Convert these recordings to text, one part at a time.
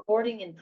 Recording in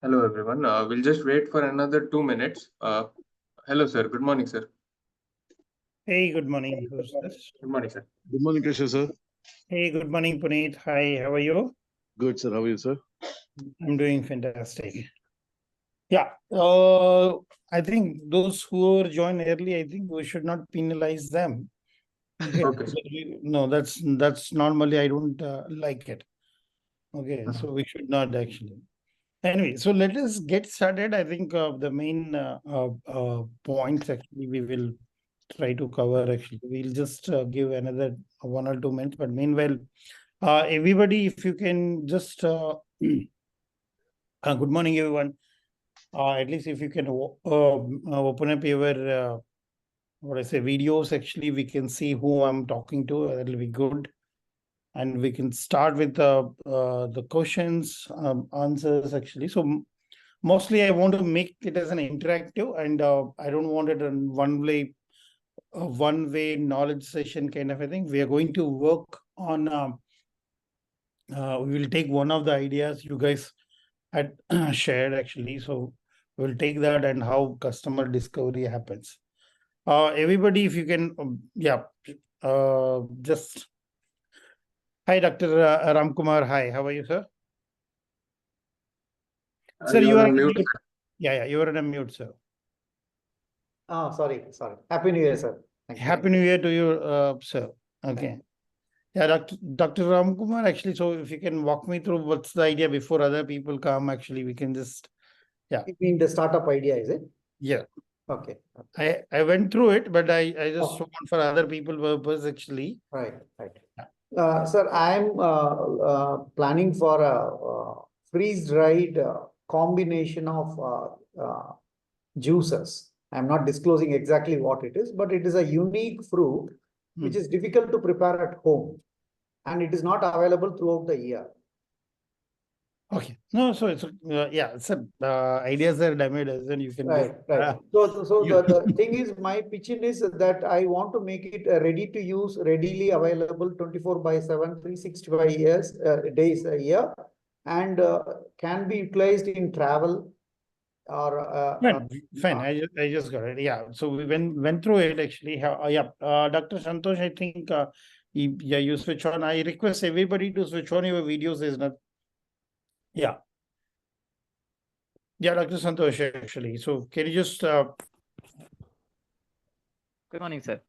Hello, everyone. We'll just wait for another 2 minutes. Hello, sir. Good morning, sir. Hey, good morning. Who's this? Good morning, sir. Good morning, Keshav, sir. Hey, good morning, Puneet. Hi, how are you? Good, sir. How are you, sir? I'm doing fantastic. Yeah, I think those who join early, I think we should not penalize them. Okay. Okay, sir. No, that's normally I don't like it. Okay, so we should not actually. Anyway, so let us get started. I think the main points actually we will try to cover. Actually, we'll just give another 1 or 2 minutes. But meanwhile, everybody, if you can just good morning, everyone. At least if you can open up your what I say videos. Actually, we can see who I'm talking to. That'll be good, and we can start with the questions, answers. Actually, so mostly I want to make it as an interactive, and I don't want it in one way knowledge session kind of a thing. We are going to work on. We will take one of the ideas you guys had shared actually. So we'll take that and how customer discovery happens. Everybody, if you can, just hi, Dr. Ramkumar. Hi, how are you, sir? Sir, you are on mute. Yeah, you are on a mute, sir. Oh, sorry. Happy New Year, sir. Happy New Year to you, sir. Okay. Yeah, Dr. Ramkumar, actually, so if you can walk me through what's the idea before other people come, actually, we can just, You mean the startup idea, is it? yeah. Okay. I went through it, but I just want for other people purpose, actually. Right. Sir, I'm planning for a freeze-dried combination of juices. I'm not disclosing exactly what it is, but it is a unique fruit which is difficult to prepare at home, and it is not available throughout the year. Okay. No, so it's ideas are damaged, then you can Right. So the thing is, my pitch is that I want to make it ready to use, readily available 24/7, 365 days a year, and can be utilized in travel or fine. I just got it. Yeah. So we went through it actually. Dr. Santosh, I think you switch on. I request everybody to switch on your videos. Is not. Yeah. Yeah, Dr. Santosh, actually. So can you just Good morning, sir.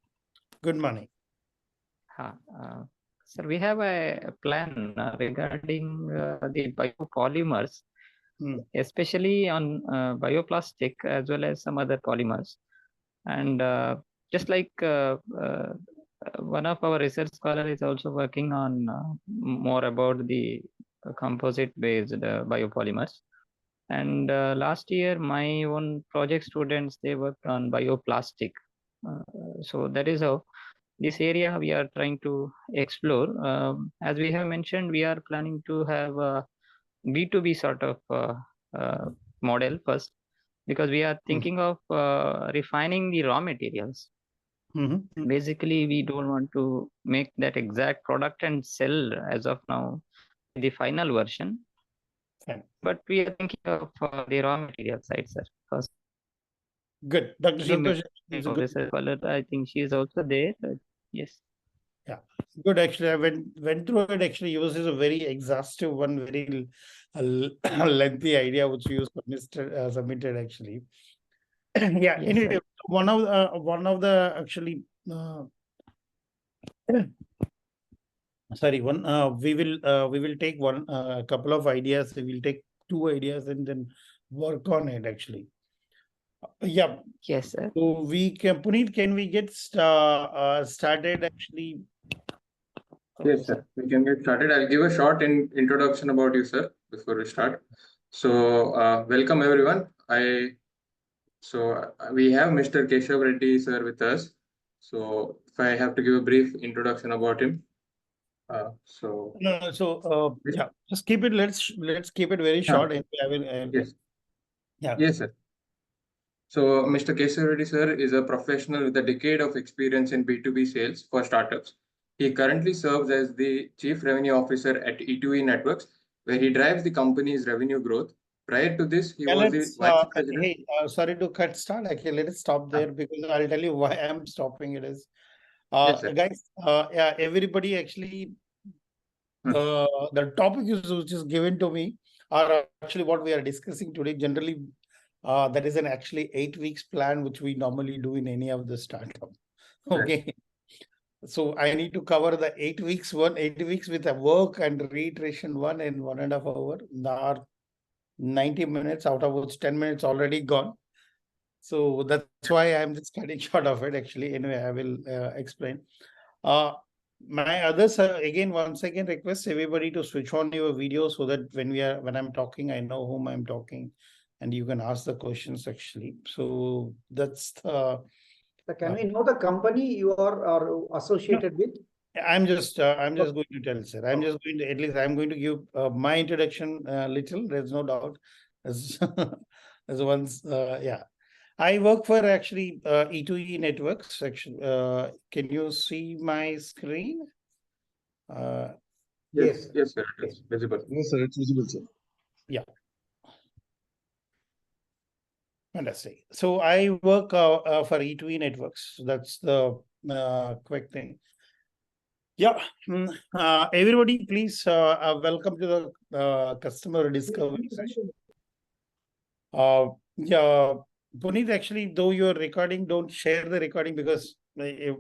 Good morning. Sir, we have a plan regarding the biopolymers, especially on bioplastic as well as some other polymers. And just like one of our research scholars is also working on more about the composite-based biopolymers. And last year, my own project students, they worked on bioplastic. So that is how this area we are trying to explore. As we have mentioned, we are planning to have a B2B sort of model first, because we are thinking of refining the raw materials. Basically, we don't want to make that exact product and sell as of now the final version. But we are thinking of the raw material side, sir, first. Good. Dr. Santosh is a good scholar. I think she is also there. Yes. Yeah. Good. Actually, I went through it. Actually, yours is a very exhaustive one, very lengthy idea which you submitted actually. Yeah. Yes, anyway, sir. one of the actually. Sorry, we will take a couple of ideas. We will take 2 ideas and then work on it actually. Yeah. Yes, sir. So Puneet, can we get started actually? Yes, sir. We can get started. I'll give a short introduction about you, sir, before we start. So, welcome everyone. We have Mr. Keshav Reddy, sir, with us. So, if I have to give a brief introduction about him. Just keep it. Let's keep it very short. And I will. Yes. Yeah. Yes, sir. So, Mr. Keshav Reddy, sir, is a professional with a decade of experience in B2B sales for startups. He currently serves as the Chief Revenue Officer at E2E Networks, where he drives the company's revenue growth. Prior to this, he Yeah, was the let's, vice president. hey, sorry to cut start. Okay, let us stop there because I'll tell you why I'm stopping it is. Yes, sir. Guys, yeah, everybody actually, the topic which is given to me are actually what we are discussing today. Generally, that is an actually 8 weeks plan, which we normally do in any of the startup. Okay. So I need to cover the 8 weeks one, 8 weeks with a work and reiteration one in 1.5 hours. Now 90 minutes, out of which 10 minutes already gone. So that's why I'm just cutting short of it. Actually, anyway, I will explain. My others, again, once again, request everybody to switch on your video so that when I'm talking, I know whom I'm talking, and you can ask the questions actually. So that's the. So can we know the company you are associated with? I'm just going to tell, sir. I'm just going to, at least I'm going to give my introduction little. There's no doubt. As once, yeah. I work for actually E2E Networks. Actually, can you see my screen? Yes, Yes. yes, sir. It is visible. Yes, sir, it's visible, sir. Fantastic. So I work for E2E Networks. That's the quick thing. Yeah. Everybody, please welcome to the customer discovery session. Yeah, Puneet, actually, though you're recording, don't share the recording because if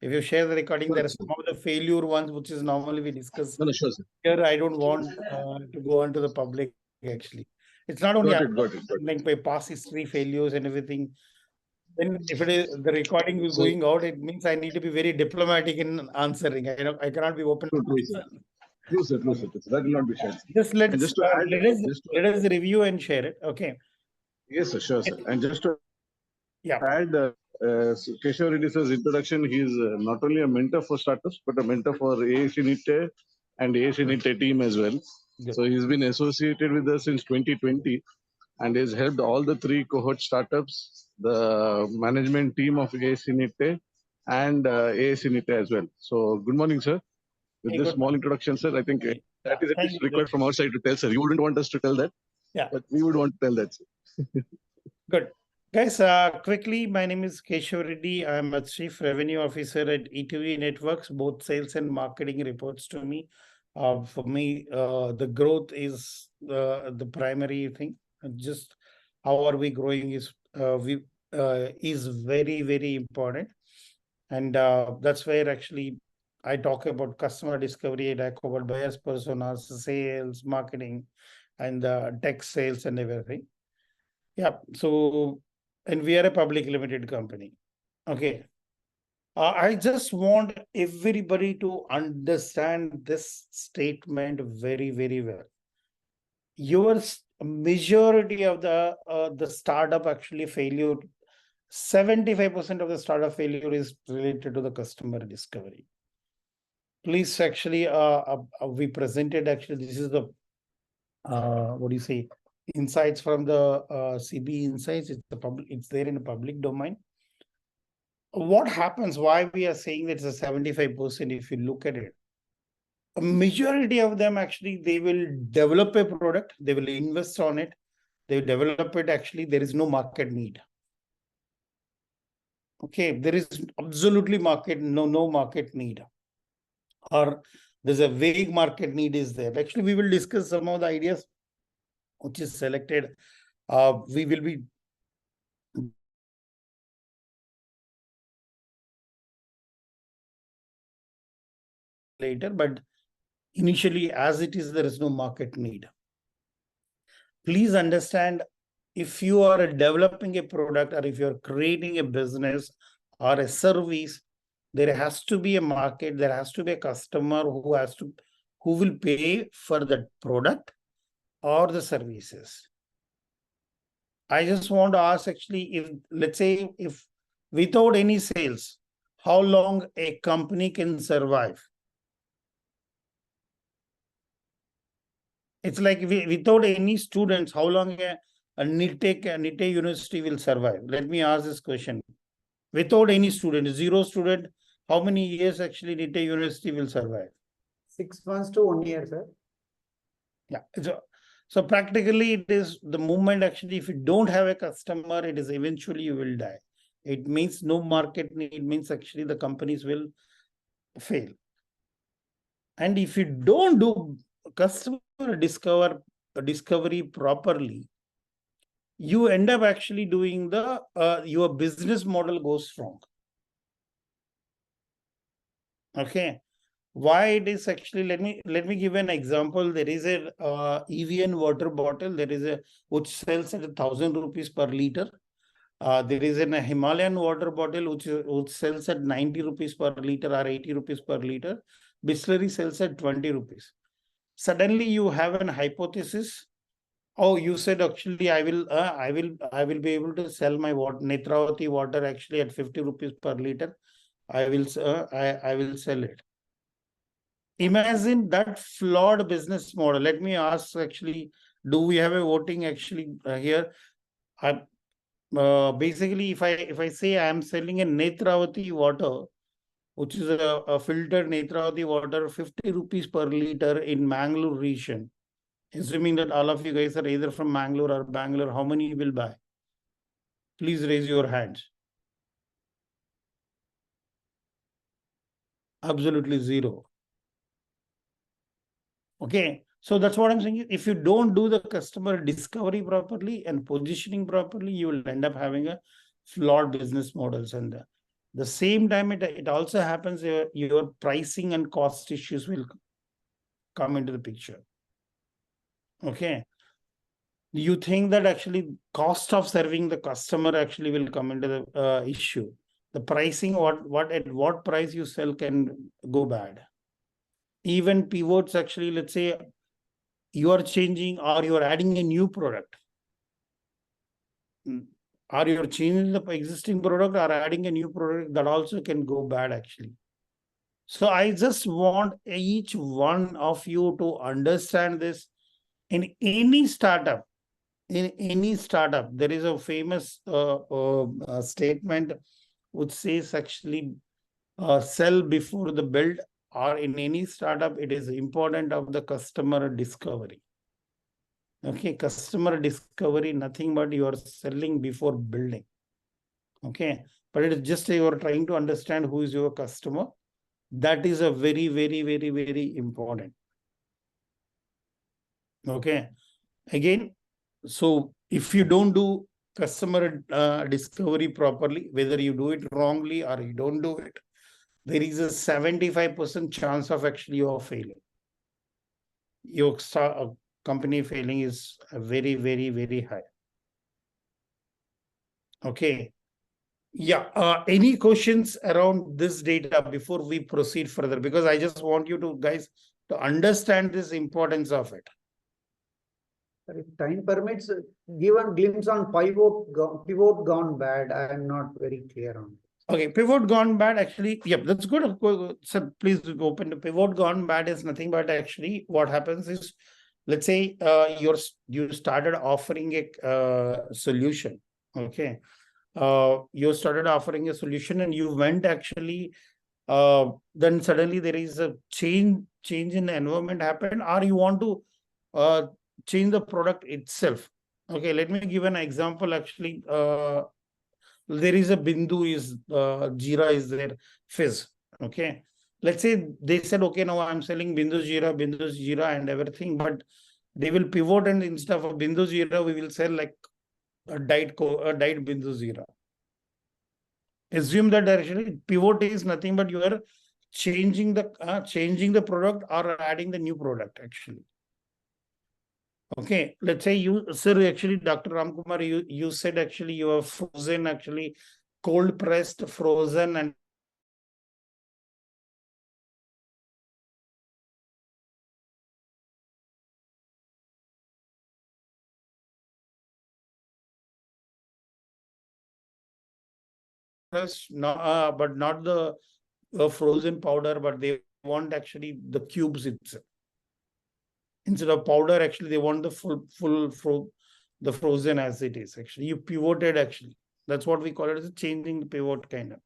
you share the recording, there are some of the failure ones, which is normally we discuss. No, sure, sir. Here, I don't want to go on to the public, actually. It's not only Got it. like by past history failures and everything. Then if it is the recording is So- going out, it means I need to be very diplomatic in answering. I cannot be open. True, sir. That will not be shared. Just let's And just to add, let us review and share it. Okay. yes, sir, sure, sir. And just to Yeah. add, Keshav Reddy sir's introduction, he is not only a mentor for startups, but a mentor for AAC NITTE and AAC NITTE team as well. Good. So he's been associated with us since 2020 and has helped all the 3 cohort startups, the management team of AAC NITTE and AAC NITTE as well. So good morning, sir. With Hey, this good small introduction, sir, I think that is Thank you. required from our side to tell, sir. You wouldn't want us to tell that. Yeah. But we would want to tell that, sir. Good. Guys, quickly, my name is Keshav Reddy. I'm a Chief Revenue Officer at E2E Networks. Both sales and marketing reports to me. For me, the growth is the primary thing. Just how are we growing is very, very important. And that's where actually I talk about customer discovery, I talk about buyers personas, sales, marketing, and tech sales and everything. Yeah. So, and we are a public limited company. Okay. I just want everybody to understand this statement very, very well. Your majority of the startup actually failure, 75% of the startup failure is related to the customer discovery. Please actually, we presented actually, this is the, what do you say? Insights from the CB Insights. It's there in the public domain. What happens? Why we are saying that it's a 75%? If you look at it, a majority of them actually they will develop a product, they will invest on it, they will develop it. Actually, there is no market need. Okay, there is absolutely no market need, or there's a vague market need is there. Actually, we will discuss some of the ideas which is selected. We will be later, but initially, as it is, there is no market need. Please understand, if you are developing a product or if you're creating a business or a service, there has to be a market, there has to be a customer who will pay for that product or the services. I just want to ask actually, if let's say if without any sales, how long a company can survive? It's like without any students, how long a NITTE university will survive? Let me ask this question. Without any student, 0 student, how many years actually NITTE university will survive? 6 months to 1 year, sir. Yeah. So practically it is the movement actually, if you don't have a customer, it is eventually you will die. It means no market need, means actually the companies will fail. And if you don't do customer discovery properly, you end up actually doing the your business model goes wrong. Okay. Why it is actually, let me give an example. There is a Evian water bottle, there is a which sells at 1,000 rupees per liter. There is a Himalayan water bottle which sells at 90 rupees per liter or 80 rupees per liter. Bisleri sells at 20 rupees. Suddenly you have an hypothesis. Oh, you said actually I will be able to sell my Netravati water actually at 50 rupees per liter. I will sell it. Imagine that flawed business model. Let me ask actually, do we have a voting actually here? Basically, if I say I am selling a Netravati water, which is a filtered Netravati water, 50 rupees per liter in Mangalore region, assuming that all of you guys are either from Mangalore or Bangalore, how many will buy? Please raise your hands. Absolutely zero. Okay, so that's what I'm saying. If you don't do the customer discovery properly and positioning properly, you will end up having a flawed business models. And the same time, it also happens your pricing and cost issues will come into the picture. Okay. You think that actually cost of serving the customer actually will come into the issue. The pricing, at what price you sell can go bad. Even pivots actually, let's say you are changing or you are adding a new product. Or you're changing the existing product or adding a new product, that also can go bad actually. So I just want each one of you to understand this. In any startup, there is a famous statement which says actually sell before the build, or in any startup, it is important of the customer discovery. Okay, customer discovery, nothing but you are selling before building. Okay, but it is just you are trying to understand who is your customer. That is a very, very, very, very important. Okay, again, so if you don't do customer discovery properly, whether you do it wrongly or you don't do it, there is a 75% chance of actually you are failing. Your company failing is very, very, very high. Okay. Yeah. Any questions around this data before we proceed further? Because I just want you to guys to understand this importance of it. If time permits, give a glimpse on pivot gone bad. I am not very clear on it. Okay, pivot gone bad actually. Yep, that's good. So please open the pivot gone bad is nothing but actually what happens is, let's say you started offering a solution. Okay, you started offering a solution and you went actually. Then suddenly there is a change in the environment happened, or you want to change the product itself. Okay, let me give an example. Actually, there is a Bindu is Jeera is there, Fizz. Okay, let's say they said, okay, now I'm selling Bindu's Jeera and everything, but they will pivot and instead of Bindu's Jeera, we will sell like a diet Bindu's Jeera. Assume that actually pivot is nothing but you are changing the product or adding the new product actually. Okay, let's say you, sir, actually, Dr. Ramkumar, you said actually you have frozen, actually cold pressed, frozen, and but not the frozen powder, but they want actually the cubes itself. Instead of powder, actually, they want the the frozen as it is. Actually, you pivoted actually. That's what we call it as a changing the pivot kind of.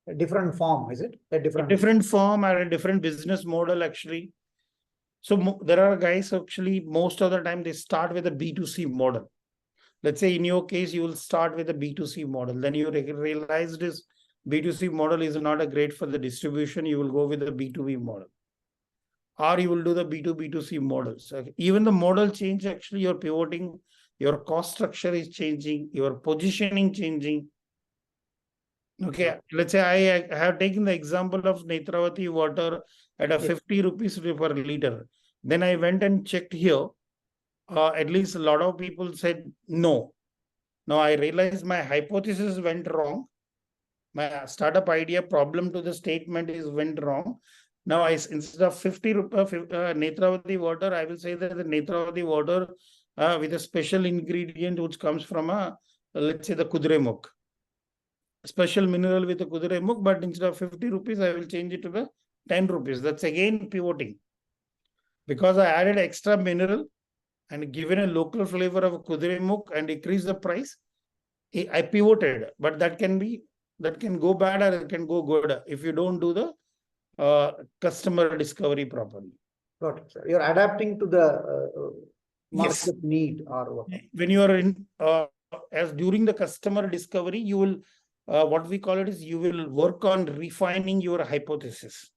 A different form, is it? A different form or a different business model actually. So there are guys actually most of the time they start with a B2C model. Let's say in your case, you will start with a B2C model. Then you realize this B2C model is not a great for the distribution. You will go with the B2B model. Or you will do the B2B2C models. Even the model change, actually you're pivoting, your cost structure is changing, your positioning changing. Okay, let's say I have taken the example of Netravati water at a 50 rupees per liter. Then I went and checked here. At least a lot of people said no. Now I realized my hypothesis went wrong. My startup idea problem to the statement is went wrong. Now instead of 50 Netravati water, I will say that the Netravati water with a special ingredient which comes from let's say the Kudremukh. Special mineral with a Kudremukh, but instead of 50 rupees, I will change it to the 10 rupees. That's again pivoting. Because I added extra mineral and given a local flavor of Kudremukh and increase the price, I pivoted. But that can go bad or it can go good if you don't do the customer discovery properly. Got it, sir. You're adapting to the market Yes. need or what? When you are in, as during the customer discovery, you will, what we call it is you will work on refining your hypothesis.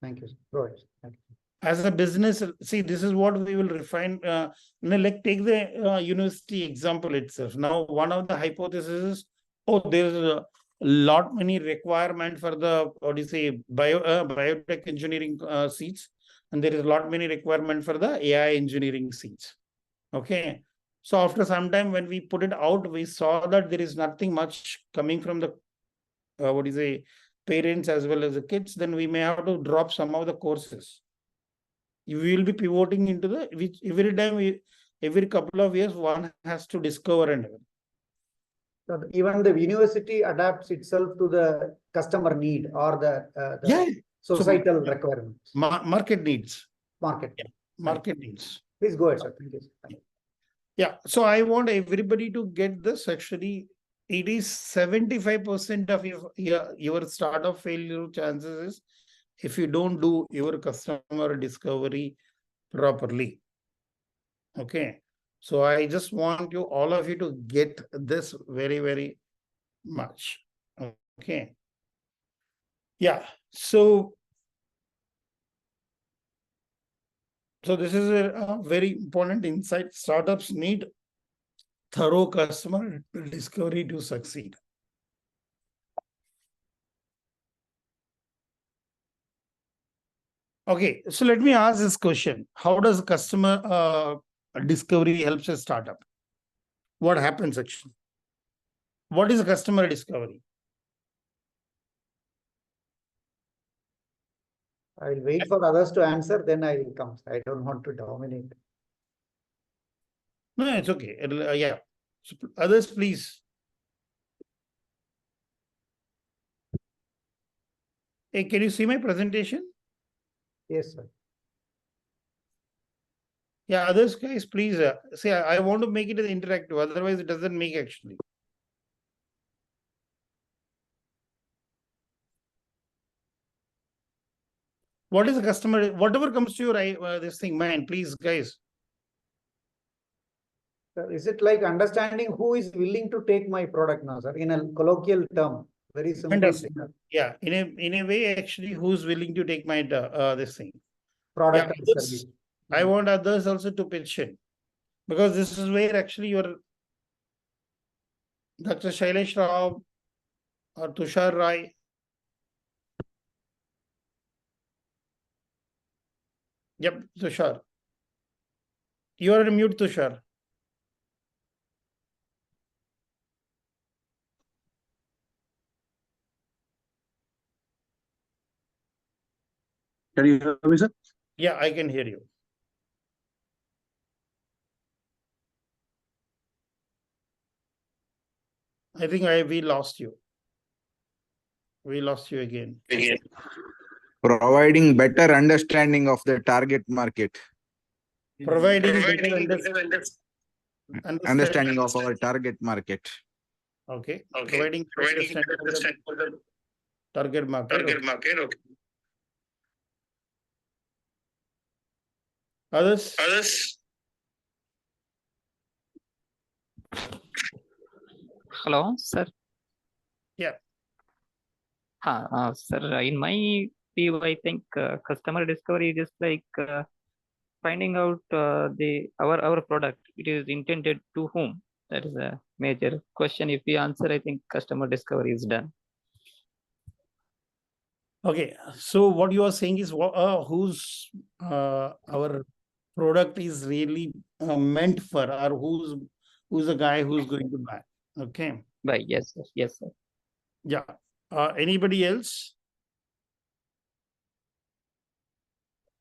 Thank you, sir. Go ahead, sir. Thank you. As a business, see, this is what we will refine. Like take the university example itself. Now, one of the hypotheses is, there's a lot many requirement for the, what do you say, biotech engineering seats. And there is a lot many requirement for the AI engineering seats. Okay. So after some time, when we put it out, we saw that there is nothing much coming from the, what do you say, parents as well as the kids. Then we may have to drop some of the courses. You will be pivoting into the, which every time, every couple of years, one has to discover and So even the university adapts itself to the customer need or the societal requirements. Market needs. Market. Yeah. Market needs. Please go ahead, sir. Thank you, sir. Yeah. So I want everybody to get this. Actually, it is 75% of your startup failure chances is if you don't do your customer discovery properly. Okay. So I just want all of you to get this very, very much. Okay. Yeah. So this is a very important insight. Startups need thorough customer discovery to succeed. Okay, so let me ask this question. How does customer discovery helps a startup? What happens actually? What is customer discovery? I'll wait for others to answer, then I will come. I don't want to dominate. No, it's okay. Yeah. So others, please. Hey, can you see my presentation? Yes, sir. Yeah, others guys, please say I want to make it interactive. Otherwise, it doesn't make actually. What is the customer? Whatever comes to your this thing, mind, please, guys. Sir, is it like understanding who is willing to take my product now, sir? In a colloquial term, very simple. Fantastic. Yeah, in a way, actually, who's willing to take my this thing? Product Yeah, and service. I want others also to pitch in, because this is where actually your Dr. Shailesh Rao or Tushar Rai. Yep, Tushar. You are on mute, Tushar. Can you hear me, sir? Yeah, I can hear you. I think we lost you. We lost you again. Providing better understanding of the target market. Providing better Understanding of our target market. Okay. Providing understanding of the target market. Okay. Others? Hello, sir. Yeah. Sir, in my view, I think customer discovery is just like finding out our product. It is intended to whom? That is a major question. If we answer, I think customer discovery is done. Okay, so what you are saying is whose our product is really meant for, or who's the guy who's going to buy. Okay. Right. Yes, sir. Yes, sir. Yeah. Anybody else?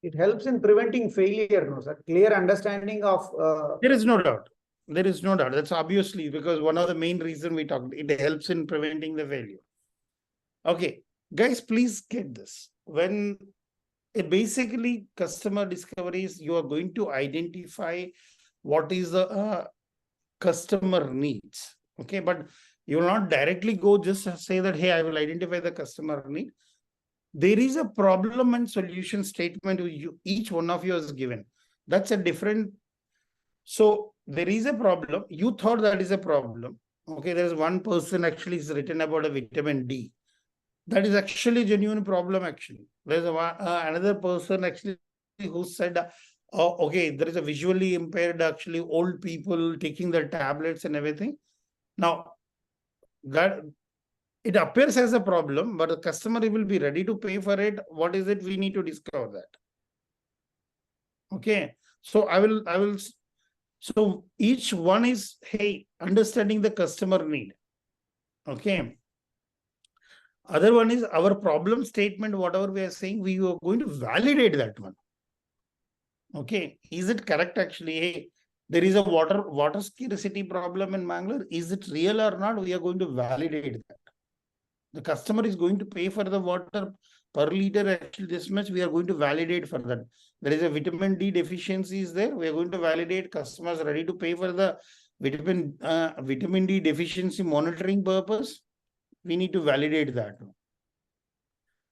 It helps in preventing failure, no, sir. Clear understanding of. There is no doubt. There is no doubt. That's obviously because one of the main reason we talked. It helps in preventing the failure. Okay, guys, please get this. When it basically customer discoveries, you are going to identify what is the customer needs. Okay, but you will not directly go just say that, hey, I will identify the customer need. There is a problem and solution statement each one of you has given. That's a different. So there is a problem. You thought that is a problem. Okay, there is one person actually is written about a vitamin D. That is actually a genuine problem. Actually, there's another person actually who said, okay, there is a visually impaired actually old people taking their tablets and everything. Now, that it appears as a problem, but the customer will be ready to pay for it. What is it? We need to discover that. Okay, so I will. So each one is, hey, understanding the customer need. Okay. Other one is our problem statement, whatever we are saying, we are going to validate that one. Okay. Is it correct actually? Hey, there is a water scarcity problem in Mangalore. Is it real or not? We are going to validate that. The customer is going to pay for the water per liter actually this much. We are going to validate for that. There is a vitamin D deficiency is there. We are going to validate customers ready to pay for the vitamin D deficiency monitoring purpose. We need to validate that.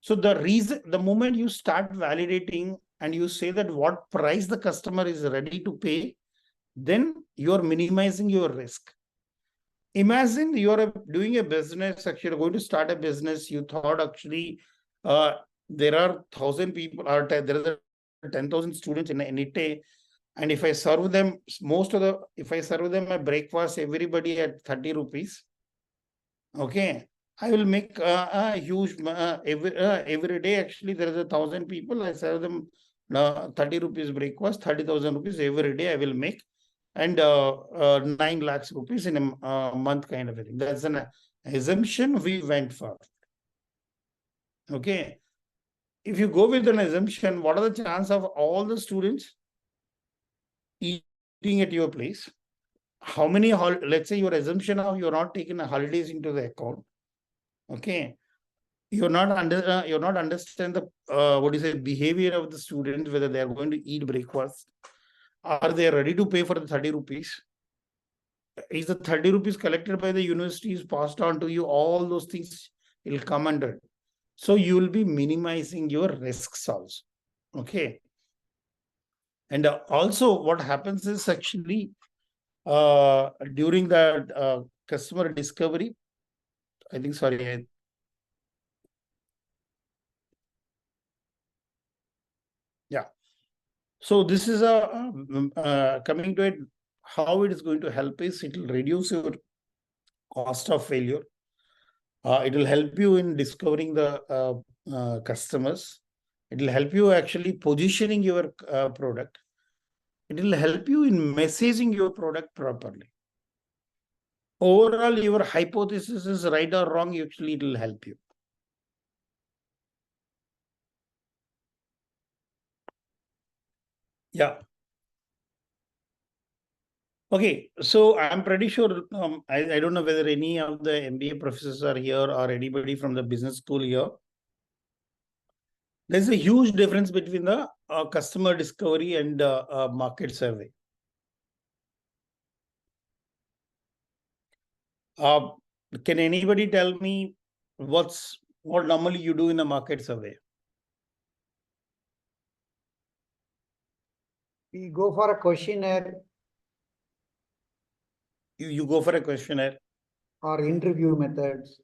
So the moment you start validating and you say that what price the customer is ready to pay, then you are minimizing your risk. Imagine you are doing a business, actually going to start a business. You thought actually there are 1,000 people, or there are 10,000 students in NIT, and if I serve them, if I serve them a breakfast, everybody at 30 rupees, okay, I will make a huge, every day actually there is 1,000 people, I serve them 30 rupees breakfast, 30,000 rupees every day I will make, and 9 lakhs rupees in a month kind of a thing. That's an assumption we went for. Okay. If you go with an assumption, what are the chances of all the students eating at your place? How many, let's say your assumption of you're not taking holidays into the account. Okay. You're not understand the behavior of the students, whether they are going to eat breakfast. Are they ready to pay for the 30 rupees? Is the 30 rupees collected by the universities passed on to you? All those things will come under it. So you will be minimizing your risks also. Okay. And also what happens is actually during the customer discovery, I think, sorry, yeah. So this is coming to it, how it is going to help is it will reduce your cost of failure. It will help you in discovering the customers. It will help you actually positioning your product. It will help you in messaging your product properly. Overall, your hypothesis is right or wrong, actually it will help you. Yeah. Okay, so I'm pretty sure, I don't know whether any of the MBA professors are here or anybody from the business school here. There's a huge difference between the customer discovery and market survey. Can anybody tell me what normally you do in a market survey? We go for a questionnaire You go for a questionnaire, or interview methods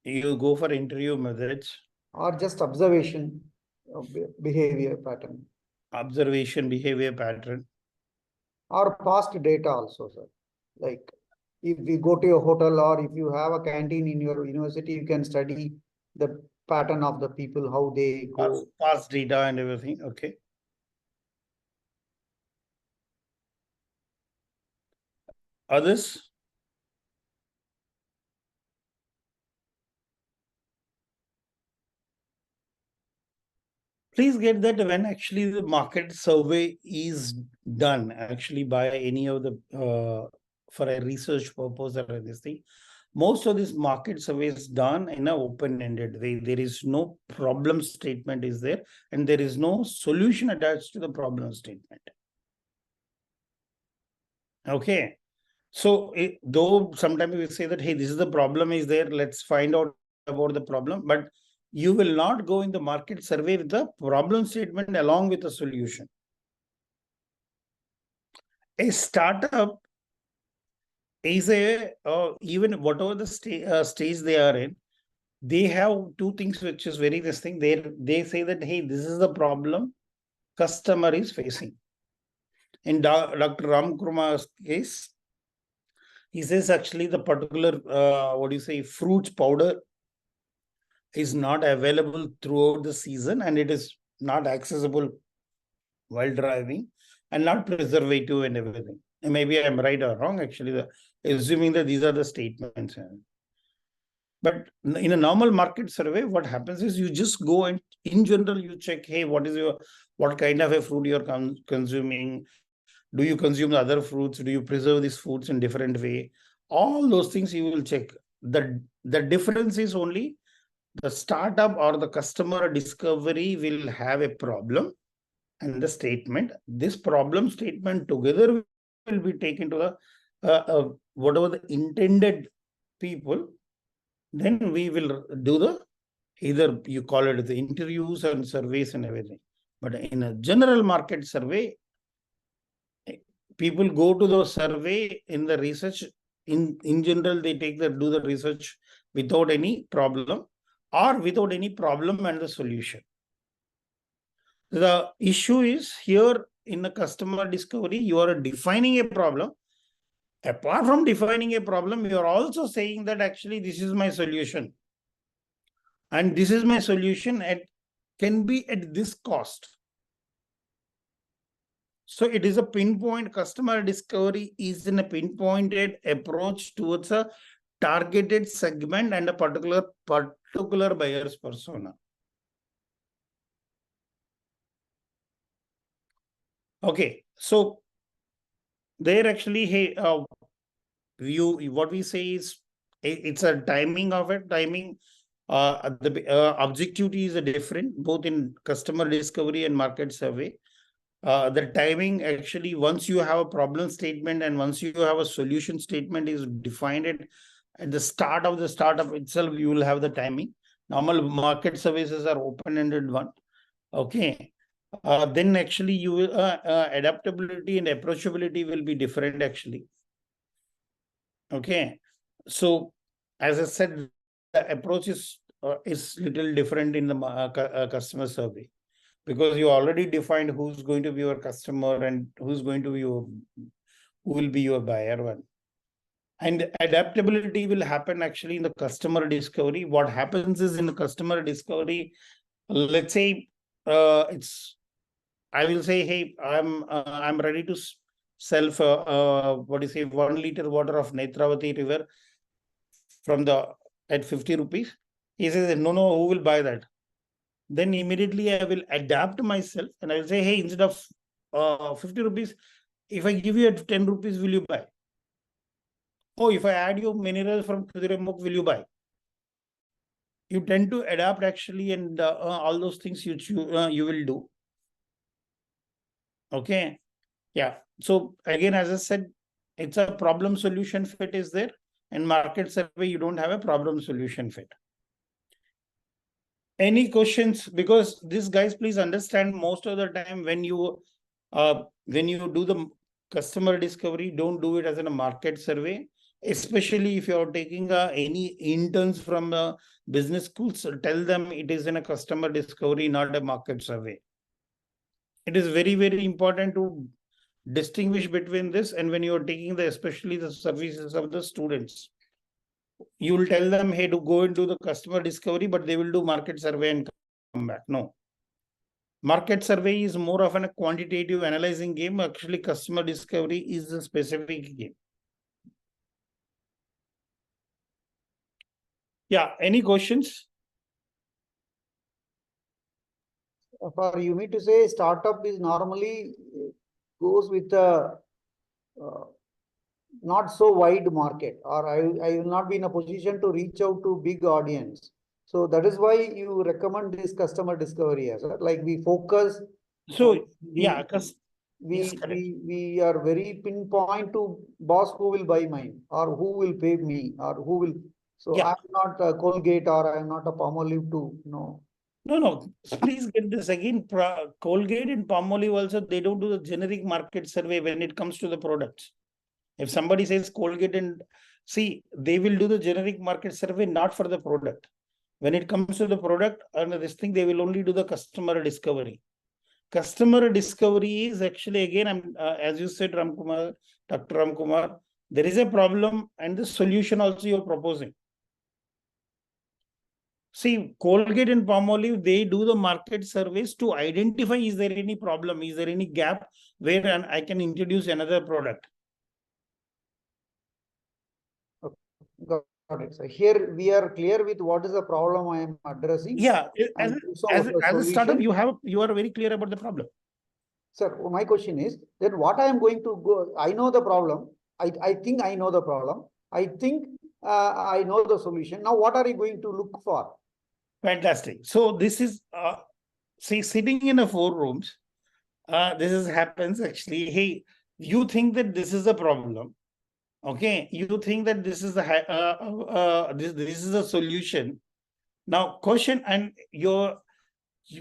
you go for interview methods, or just observation of behavior pattern observation, behavior pattern. or past data also, sir. Like if we go to a hotel or if you have a canteen in your university, you can study the pattern of the people, how they go. Past data and everything. Okay. Others? Please get that when actually the market survey is done actually by any of the for a research purpose or anything, most of this market survey is done in an open-ended way. There is no problem statement is there, and there is no solution attached to the problem statement. Okay. So though sometimes we say that, hey, this is the problem is there, let's find out about the problem, but you will not go in the market survey with the problem statement along with the solution. A startup is even whatever the stage they are in, they have two things which is very this thing. They say that, hey, this is the problem customer is facing. In Dr. Ram Kurma's case, he says actually the particular fruits powder is not available throughout the season and it is not accessible while driving and not preservative and everything. And maybe I'm right or wrong, actually, assuming that these are the statements. But in a normal market survey, what happens is you just go and in general, you check, hey, what kind of a fruit you're consuming? Do you consume the other fruits? Do you preserve these foods in different way? All those things you will check. The difference is only the startup or the customer discovery will have a problem and the statement. This problem statement together will be taken to the whatever the intended people. Then we will do either you call it the interviews and surveys and everything. But in a general market survey, people go to the survey in the research. In general, they do the research without any problem or without any problem and the solution. The issue is here in the customer discovery, you are defining a problem. Apart from defining a problem, you are also saying that actually this is my solution. And this is my solution can be at this cost. So it is a pinpoint customer discovery is in a pinpointed approach towards a targeted segment and a particular buyer's persona. Okay, so there actually, hey, what we say is it's a timing of it. Timing, the objectivity is different both in customer discovery and market survey. The timing actually, once you have a problem statement and once you have a solution statement is defined at the start of the startup itself, you will have the timing. Normal market services are open-ended one. Okay. Then actually you will adaptability and approachability will be different actually. Okay. So as I said, the approach is little different in the customer survey. Because you already defined who's going to be your customer and who will be your buyer one. And adaptability will happen actually in the customer discovery. What happens is in the customer discovery, let's say I will say, hey, I'm ready to sell for 1 liter water of Netravati river at 50 rupees. He says, no, who will buy that? Then immediately I will adapt myself and I will say, hey, instead of 50 rupees, if I give you at 10 rupees, will you buy? Oh, if I add you minerals from Kuduremukh, will you buy? You tend to adapt actually, and all those things you will do. Okay. Yeah. So again, as I said, it's a problem solution fit is there, and market survey, you don't have a problem solution fit. Any questions? Because this, guys, please understand, most of the time when you when you do the customer discovery, don't do it as in a market survey, especially if you're taking any interns from business schools. Tell them it is in a customer discovery, not a market survey. It is very, very important to distinguish between this, and when you're taking especially the services of the students, you will tell them, hey, to go and do the customer discovery, but they will do market survey and come back. No. Market survey is more of a quantitative analyzing game. Actually, customer discovery is a specific game. Yeah, any questions? For you mean to say startup is normally goes with a not so wide market, or I will not be in a position to reach out to big audience. So that is why you recommend this customer discovery as well. Like we focus. So yeah, because we are very pinpoint to boss who will buy mine, or who will pay me, or who will. So Yeah. I'm not a Colgate, or I'm not a Palmolive to know. No. Please get this again. Colgate and Palmolive also, they don't do the generic market survey when it comes to the products. If somebody says Colgate and see, they will do the generic market survey not for the product. When it comes to the product and this thing, they will only do the customer discovery. Customer discovery is actually, again, as you said, Ramkumar, Dr. Ramkumar, there is a problem and the solution also you're proposing. See, Colgate and Palmolive, they do the market surveys to identify, is there any problem? Is there any gap where I can introduce another product? Got it. So here we are clear with what is the problem I am addressing. Yeah, and as also a startup, solution. you are very clear about the problem. Sir, my question is, then what I am going to go, I know the problem. I think I know the problem. I think I know the solution. Now, what are you going to look for? Fantastic. So this is, see, sitting in a 4 rooms, this happens actually. Hey, you think that this is a problem. Okay, you think that this is the this is a solution. Now, question, and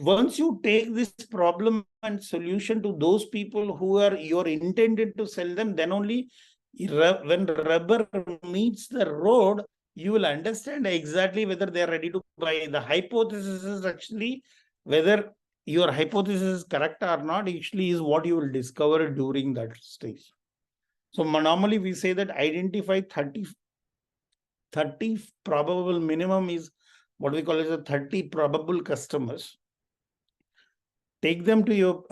once you take this problem and solution to those people who are you're intended to sell them, then only when rubber meets the road, you will understand exactly whether they are ready to buy. The hypothesis is actually whether your hypothesis is correct or not, actually is what you will discover during that stage. So normally we say that identify 30 probable minimum is what we call as a 30 probable customers. Take them to your,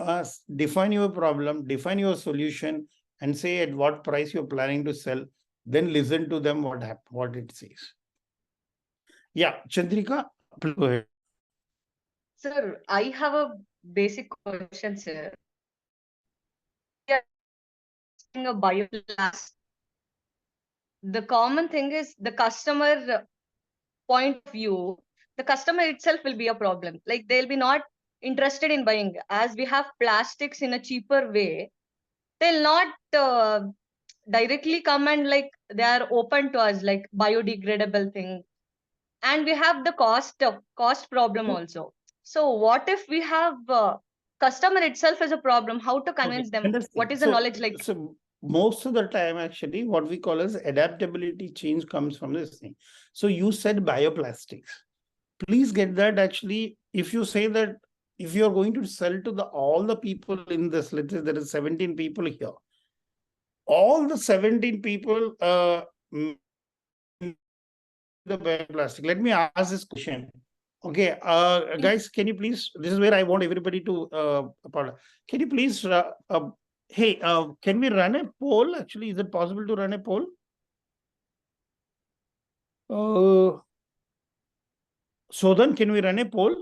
define your problem, define your solution, and say at what price you're planning to sell. Then listen to them what it says. Yeah, Chandrika, please go ahead. Sir, I have a basic question, sir. A bioplast. The common thing is the customer point of view. The customer itself will be a problem. Like they'll be not interested in buying, as we have plastics in a cheaper way. They'll not directly come and like they are open to us, like biodegradable thing. And we have the cost problem also. So what if we have customer itself as a problem? How to convince them? What is the knowledge like? So most of the time, actually, what we call as adaptability change comes from this thing. So you said bioplastics. Please get that. Actually, if you say that if you're going to sell to all the people in this, let's say there is 17 people here, all the 17 people the bioplastic. Let me ask this question. Okay, guys, can you please, this is where I want everybody to, can you please, hey, can we run a poll? Actually, is it possible to run a poll? So then, can we run a poll?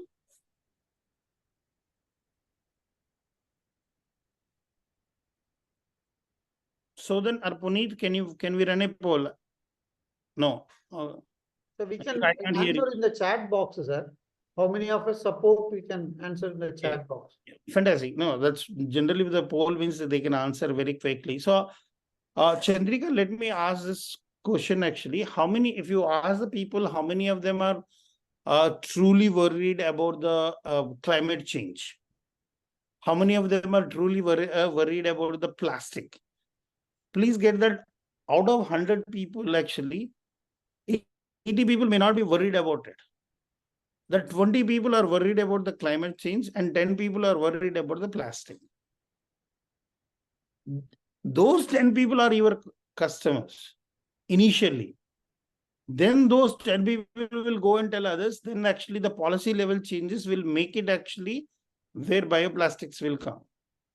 So then, Puneet, can we run a poll? No. So we can I can't hear answer you. in the chat box, sir. How many of us support we can answer in the chat box? Fantastic. No, that's generally with the poll means that they can answer very quickly. So, Chandrika, let me ask this question actually. How many, if you ask the people, how many of them are truly worried about the climate change? How many of them are truly worried about the plastic? Please get that out of 100 people, actually, 80 people may not be worried about it. The 20 people are worried about the climate change and 10 people are worried about the plastic. Those 10 people are your customers initially. Then those 10 people will go and tell others. Then actually the policy level changes will make it actually where bioplastics will come.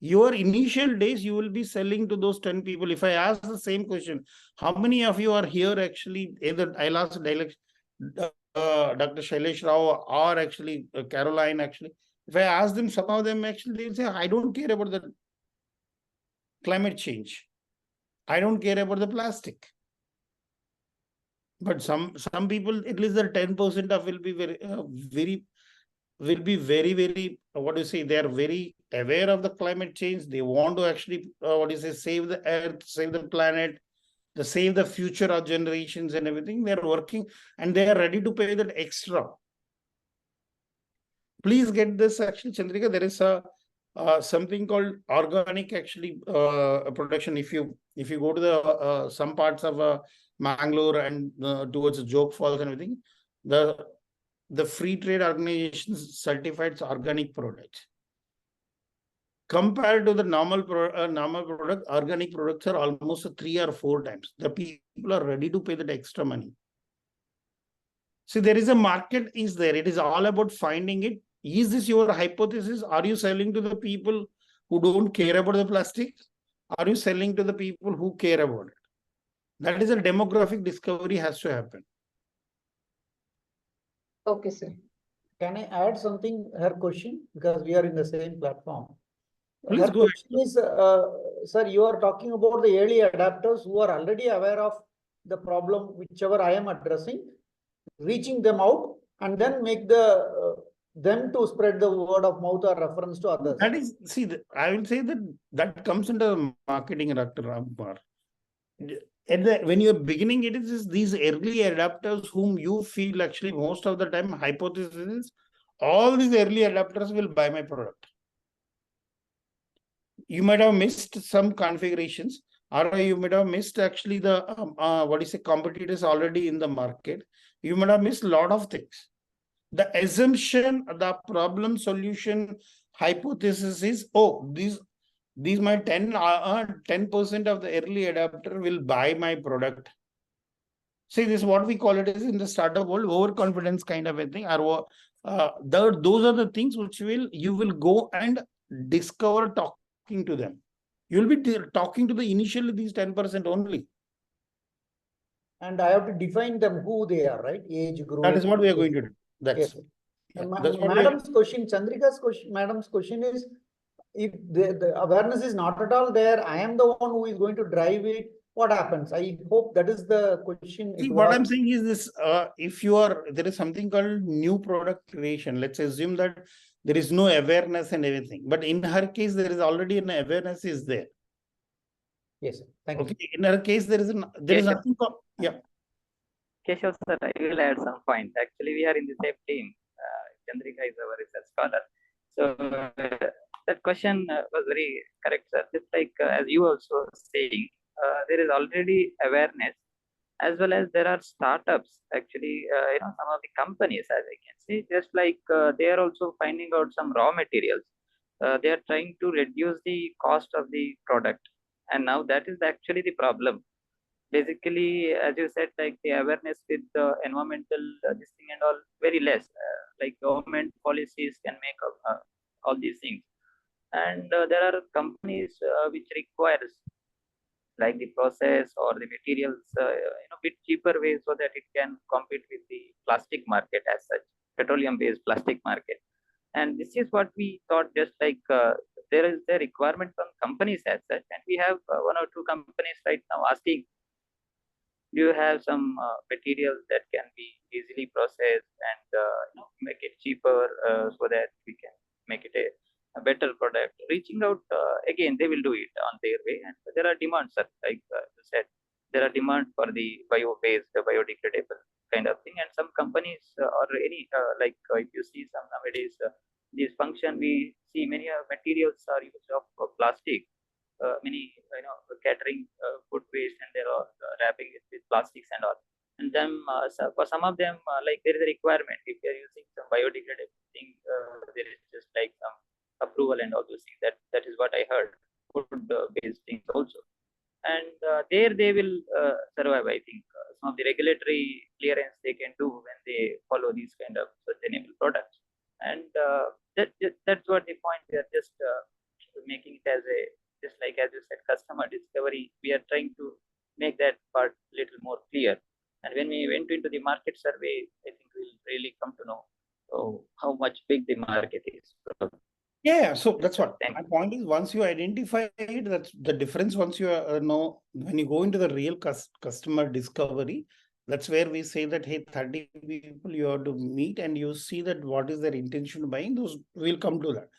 Your initial days, you will be selling to those 10 people. If I ask the same question, how many of you are here actually, either I'll ask Dr. Shailesh Rao or actually Caroline, actually, if I ask them, some of them actually, they'll say, I don't care about the climate change. I don't care about the plastic. But some people, at least the 10% of will be very, what do you say, they are very aware of the climate change. They want to actually, save the earth, save the planet, save the future of generations and everything. They are working and they are ready to pay that extra. Please get this, actually, Chandrika, there is a something called organic actually production. If you go to the some parts of Mangalore and towards Jog Falls and everything, the free trade organizations certified organic products. Compared to the normal product, organic products are almost 3 or 4 times. The people are ready to pay that extra money. See, there is a market is there. It is all about finding it. Is this your hypothesis? Are you selling to the people who don't care about the plastic? Are you selling to the people who care about it? That is a demographic discovery has to happen. Okay, sir. Can I add something, her question? Because we are in the same platform. Please Her go ahead. question is, sir, you are talking about the early adapters who are already aware of the problem, whichever I am addressing, reaching them out and then make them to spread the word of mouth or reference to others. That is, see, I will say that comes under marketing, Dr. Ramkumar. When you're beginning, it is these early adapters whom you feel actually most of the time hypothesis, all these early adapters will buy my product. You might have missed some configurations, or you might have missed actually the competitors already in the market. You might have missed a lot of things. The assumption, the problem solution hypothesis is, oh, these my 10% of the early adapter will buy my product. See, this is what we call it is in the startup world, overconfidence kind of a thing. Or those are the things which you will go and discover talking to them. You'll be talking to the initially these 10% only. And I have to define them who they are, right? Age group. That is what we are going to do. That's Madam's question, Chandrika's question, Madam's question is, if the awareness is not at all there, I am the one who is going to drive it. What happens? I hope that is the question. See, what I'm saying is this: if there is something called new product creation. Let's assume that there is no awareness and everything, but in her case, there is already an awareness is there. Yes, sir. Thank you. In her case, there is nothing. Yeah. Keshav sir, I will add some point. Actually, we are in the same team. Chandrika is our research scholar. So that question was very correct, sir. Just like as you also saying, there is already awareness, as well as there are startups. Actually, some of the companies, as I can see, just like they are also finding out some raw materials. They are trying to reduce the cost of the product, and now that is actually the problem. Basically, as you said, like the awareness with the environmental this thing and all very less. Like government policies can make all these things, and there are companies which requires like the process or the materials bit cheaper ways so that it can compete with the plastic market as such, petroleum based plastic market. And this is what we thought, just like there is the requirement from companies as such, and we have 1 or 2 companies right now asking, do you have some materials that can be easily processed and make it cheaper so that we can make it a better product? Reaching out again, they will do it on their way, and there are demands, like you said, there are demand for the bio-based, biodegradable kind of thing, and some companies or any if you see some nowadays this function, we see many materials are used of plastic. Many catering food waste, and they're all wrapping it with plastics and all. And then so for some of them, like there is a requirement if you're using some biodegradable thing, there is just like some approval and all those things. That is what I heard. Food based things also, and there they will survive. I think some of the regulatory clearance they can do when they follow these kind of sustainable products, and that's what the point. We are just making it as a, just like as you said, customer discovery. We are trying to make that part little more clear. And when we went into the market survey, I think we'll really come to know how much big the market is. Yeah, so that's what Thank my you. point is. Once you identify it, that's the difference. Once you know, when you go into the real customer discovery, that's where we say that, hey, 30 people you have to meet and you see that what is their intention of buying. Those will come to that.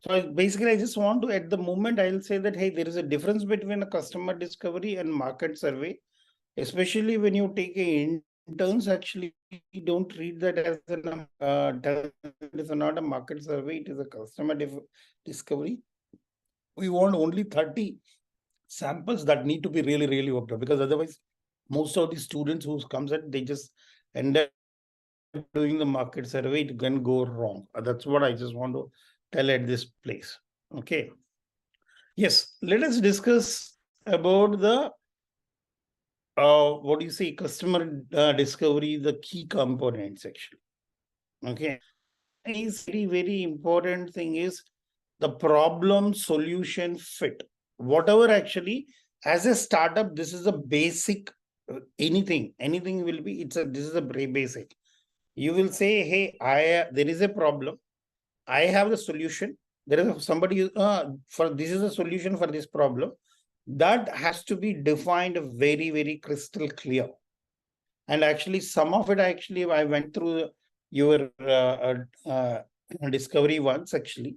So basically, I just want to, at the moment, I'll say that, hey, there is a difference between a customer discovery and market survey, especially when you take a interns. Actually, don't treat that as it is not a market survey, it is a customer discovery. We want only 30 samples that need to be really, really worked out, because otherwise, most of the students who comes at, they just end up doing the market survey, it can go wrong. That's what I just want to tell at this place. Okay. Yes, let us discuss about the what do you say, customer discovery, the key components actually. Okay. Is very, very important thing is the problem solution fit. Whatever actually, as a startup, this is a basic, anything will be, this is a very basic. You will say, hey, there is a problem. I have the solution. There is somebody for this is a solution for this problem. That has to be defined very, very crystal clear. And actually, some of it actually I went through your discovery once actually.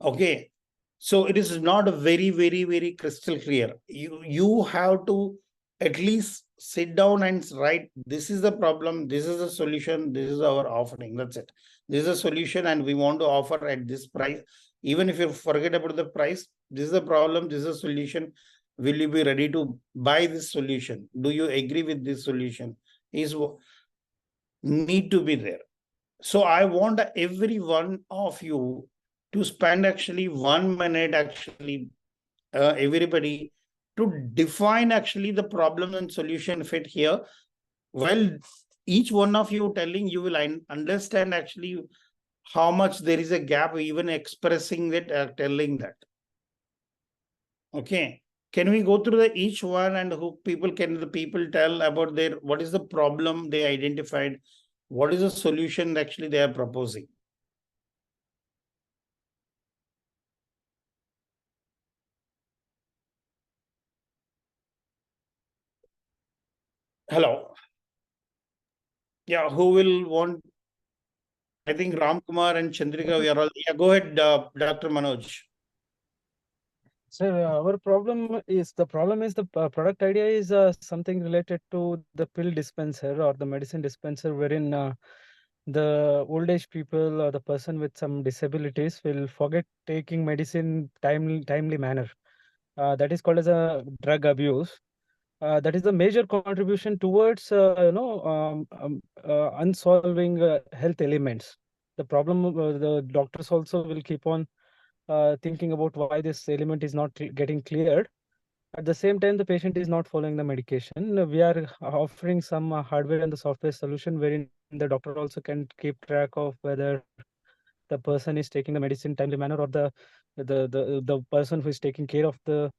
Okay, so it is not very, very, very crystal clear. You have to at least sit down and write, this is the problem, this is the solution, this is our offering. That's it. This is a solution and we want to offer at this price. Even if you forget about the price, this is the problem, this is a solution. Will you be ready to buy this solution? Do you agree with this solution? Is need to be there. So I want every one of you to spend actually 1 minute actually, everybody, to define actually the problem and solution fit here. Well, each one of you telling, you will understand actually how much there is a gap, even expressing that, telling that. Okay. Can we go through each one, and who the people tell about their, what is the problem they identified? What is the solution actually they are proposing? Hello. Yeah, who will want? I think Ram Kumar and Chandrika, we are all. Yeah, go ahead, Dr. Manoj. Sir, our problem is the product idea is something related to the pill dispenser or the medicine dispenser, wherein the old age people or the person with some disabilities will forget taking medicine timely manner. That is called as a drug abuse. That is the major contribution towards unsolving health elements. The problem, the doctors also will keep on thinking about why this element is not getting cleared. At the same time, the patient is not following the medication. We are offering some hardware and the software solution wherein the doctor also can keep track of whether the person is taking the medicine timely manner, or the person who is taking care of the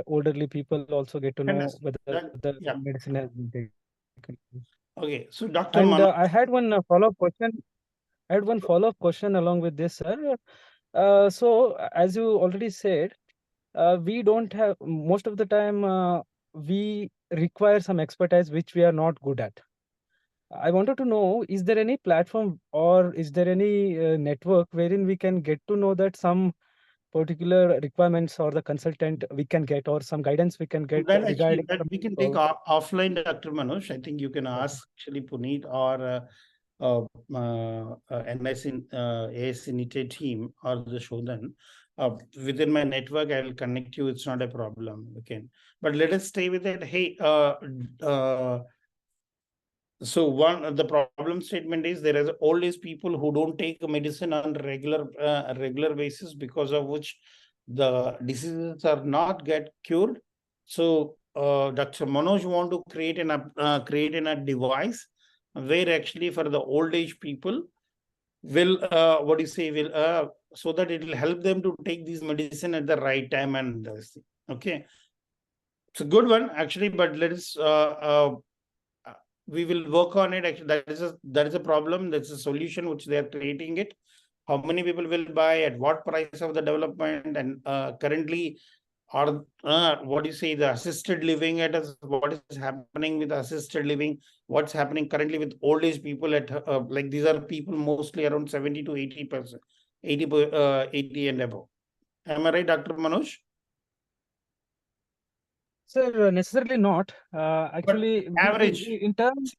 elderly people also get to know whether the medicine has been taken. Okay, so Dr. And Manoj, I had one follow-up question along with this, sir. So as you already said, we don't have, most of the time, we require some expertise which we are not good at. I wanted to know, is there any platform or is there any network wherein we can get to know that some particular requirements or the consultant we can get, or some guidance we can get that actually, regarding that we can take offline, Dr. Manoj. I think you can ask actually Puneet or NIC, AS NITE team or the Shodan, within my network, I will connect you. It's not a problem. Okay. But let us stay with it. Hey, so the problem statement is there is old age people who don't take medicine on regular basis, because of which the diseases are not get cured. So Dr. Manoj want to create a device where actually for the old age people will so that it will help them to take these medicine at the right time and okay. It's a good one actually, but let us we will work on it. Actually, that is a problem. That's a solution which they are creating it. How many people will buy, at what price of the development, and currently or the assisted living what is happening with assisted living, what's happening currently with old age people at like these are people mostly around 70 to 80%, 80 and above. Am I right, Dr. Manoj? Sir, necessarily not. Actually, average in terms,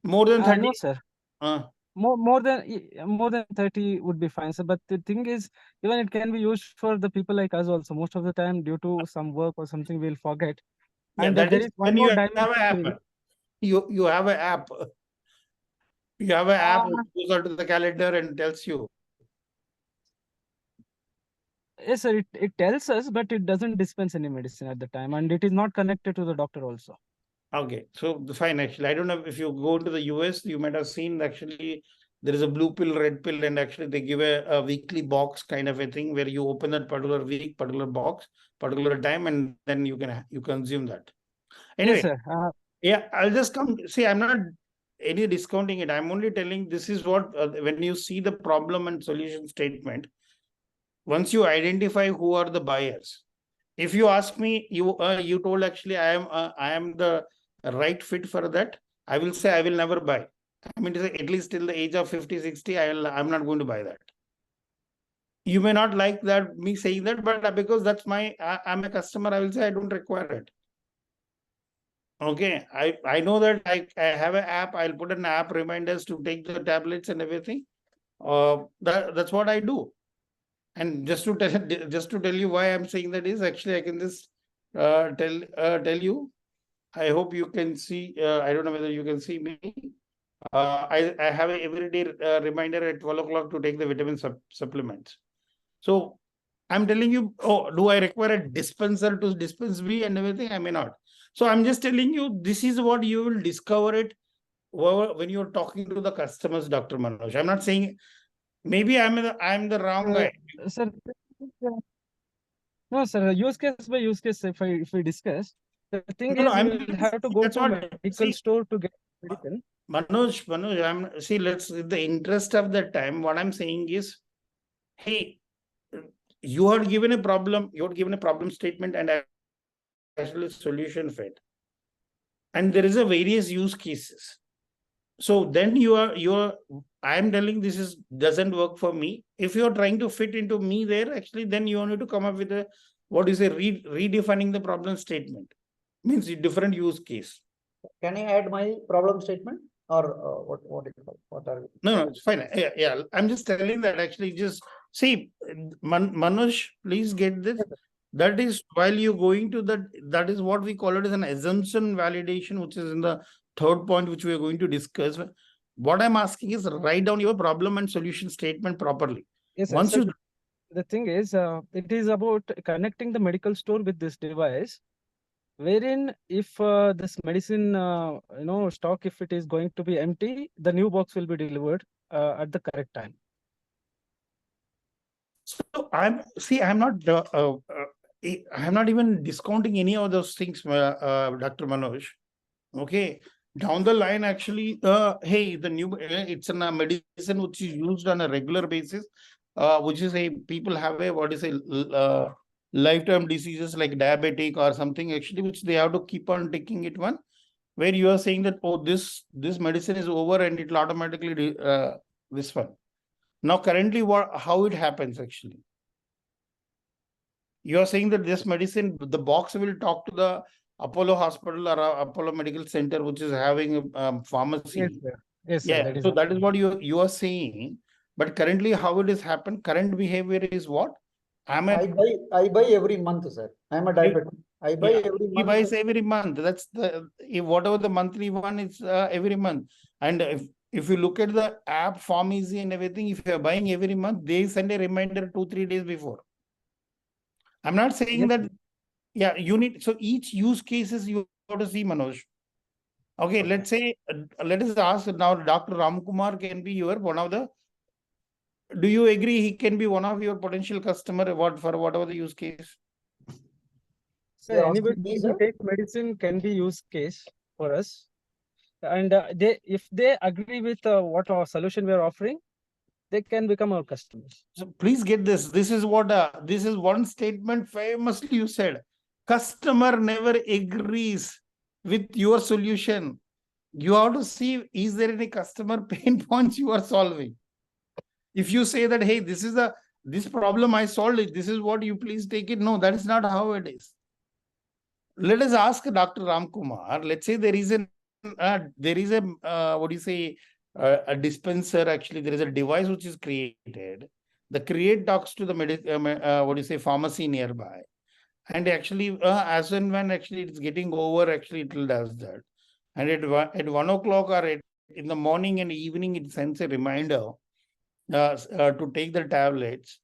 more than 30. no, sir. More than 30 would be fine, sir. But the thing is, even it can be used for the people like us also. Most of the time, due to some work or something, we'll forget. Yeah, And that there is is one when more you have dimension an to app. it. You have an app. You have an app which goes onto the calendar and tells you. Yes, sir. It tells us, but it doesn't dispense any medicine at the time, and it is not connected to the doctor also. Okay, so fine. Actually, I don't know if you go to the US, you might have seen actually there is a blue pill, red pill, and actually they give a weekly box kind of a thing where you open that particular week, particular box, particular time, and then you consume that. Anyway, Yes, sir. yeah, I'll just come. See, I'm not any discounting it. I'm only telling this is what when you see the problem and solution statement. Once you identify who are the buyers, if you ask me, you told actually I am the right fit for that, I will say I will never buy. I mean to say at least till the age of 50, 60, I'm not going to buy that. You may not like that me saying that, but because that's I'm a customer, I will say I don't require it. Okay, I know that I have an app. I'll put an app reminders to take the tablets and everything. That's what I do. And just to tell you why I'm saying that is actually I can just tell you. I hope you can see. I don't know whether you can see me. I have a everyday reminder at 12 o'clock to take the vitamin supplements. So I'm telling you, do I require a dispenser to dispense me and everything? I may not. So I'm just telling you, this is what you will discover it when you're talking to the customers, Dr. Manoj. I'm not saying maybe I'm the wrong guy. Sir, no, sir. Use case by use case. If we discuss, the thing is, you will have to go to medical store to get medicine. Manoj, let's, in the interest of the time, what I'm saying is, hey, you are given a problem, statement and actually solution fit. And there is a various use cases. So then I am telling this doesn't work for me. If you're trying to fit into me there, actually, then you need to come up with redefining the problem statement. Means a different use case. Can I add my problem statement or what are? No, it's fine. Yeah. I'm just telling that actually just see, Manoj, please get this. That is while you're going to that is what we call it as an assumption validation, which is in the third point, which we are going to discuss. What I'm asking is write down your problem and solution statement properly. Yes, once sir, you the thing is, it is about connecting the medical store with this device, wherein if this medicine, stock, if it is going to be empty, the new box will be delivered at the correct time. So I'm not even discounting any of those things, Dr. Manoj. Okay, down the line, actually, hey, the new it's a medicine which is used on a regular basis, which is people have lifetime diseases like diabetic or something actually, which they have to keep on taking it one. Where you are saying that this medicine is over and it will automatically this one. Now, currently, how it happens actually? You are saying that this medicine, the box will talk to the Apollo Hospital or Apollo Medical Center, which is having a pharmacy. Yes, sir. Yes, sir, Yeah, that is so that is what you are saying. But currently, how it has happened, current behavior is what? I buy every month, sir. I'm a diabetic. I buy Yeah, every he month. buys every month. That's whatever the monthly one is every month. And if you look at the app Form Easy and everything, if you're buying every month, they send a reminder 2-3 days before. I'm not saying Yes, that. Yeah, you need, so each use cases you have to see, Manoj. Okay, let's say, let us ask now, Dr. Ramkumar can be your one of the, do you agree he can be one of your potential customer for whatever the use case? sir, You're anybody asking me, who sir? takes medicine can be use case for us. And if they agree with what our solution we are offering, they can become our customers. So please get this. This is what this is one statement famously you said. Customer never agrees with your solution. You have to see, is there any customer pain points you are solving? If you say that, hey, this problem I solved it, this is what you please take it. No, that is not how it is. Let us ask Dr. Ramkumar. Let's say there is a what do you say, a dispenser. Actually, there is a device which is created. The create talks to the what do you say, pharmacy nearby, and actually, as and when actually it's getting over, actually it does that. And at 1 o'clock or in the morning and evening, it sends a reminder to take the tablets,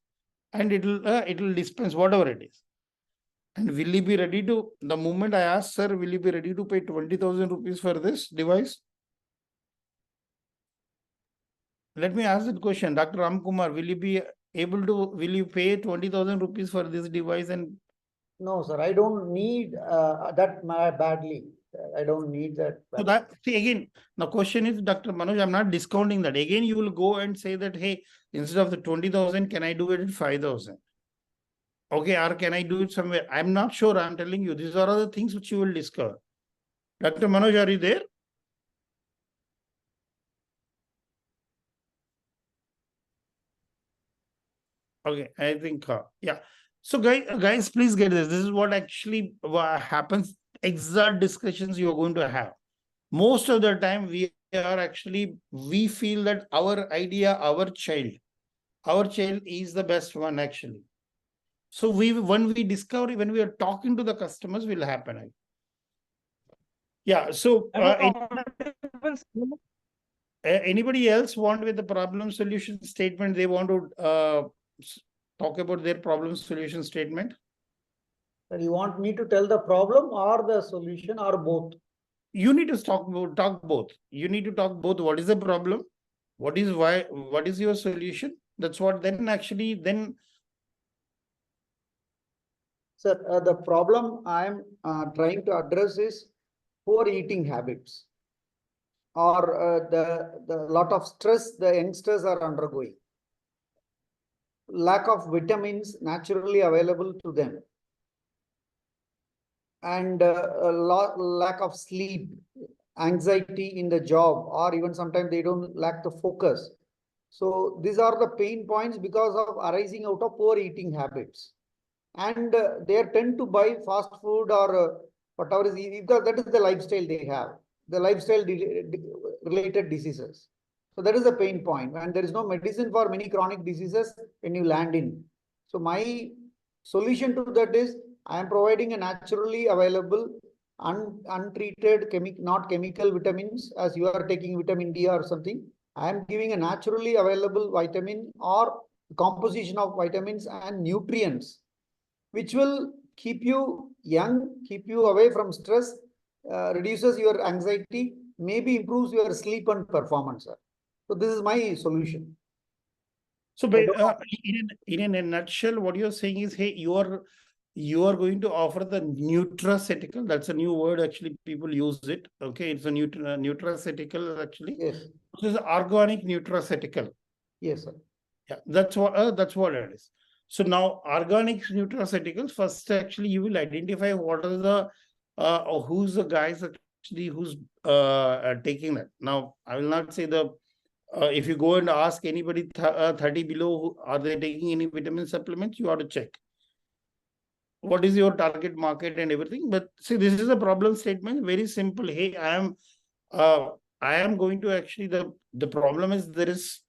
and it'll dispense whatever it is. And will he be ready to, the moment I asked, sir, will you be ready to pay 20,000 rupees for this device? Let me ask that question. Dr. Ramkumar, will you be able to, will you pay 20,000 rupees for this device? And No, sir, I don't need that badly. I don't need that. so that, see again, the question is, Dr. Manoj, I'm not discounting that. Again, you will go and say that, hey, instead of the 20,000, can I do it at 5,000? Okay, or can I do it somewhere? I'm not sure. I'm telling you, these are all the things which you will discover. Dr. Manoj, are you there? Okay, I think, yeah. So guys, please get this. This is what actually happens. Exact discussions you are going to have. Most of the time, we feel that our idea, our child is the best one actually. So when we discover, when we are talking to the customers, will happen. Yeah. So anybody else want with the problem solution statement? They want to talk about their problem solution statement. Sir, you want me to tell the problem or the solution or both? You need to talk both. You need to talk both. What is the problem? What is your solution? That's what then. Sir, the problem I am trying to address is poor eating habits, or the lot of stress the youngsters are undergoing. Lack of vitamins naturally available to them, and lack of sleep, anxiety in the job, or even sometimes they don't lack the focus. So these are the pain points because of arising out of poor eating habits. And they tend to buy fast food or whatever is, because that is the lifestyle they have, the lifestyle related diseases. So that is the pain point, and there is no medicine for many chronic diseases when you land in. So my solution to that is I am providing a naturally available untreated not chemical vitamins, as you are taking vitamin D or something. I am giving a naturally available vitamin or composition of vitamins and nutrients, which will keep you young, keep you away from stress, reduces your anxiety, maybe improves your sleep and performance. So this is my solution. So in a nutshell, what you're saying is, hey, you are going to offer the nutraceutical. That's a new word, actually, people use it. Okay, it's a nutraceutical, actually. Yes. This is organic nutraceutical. Yes, sir. Yeah, that's what it is. So now organic nutraceuticals, first actually you will identify what are the who's the guys actually who's taking that. Now I will not say the if you go and ask anybody 30 below, are they taking any vitamin supplements? You have to check what is your target market and everything. But see, this is a problem statement, very simple. Hey, I am I am going to actually, the problem is there is,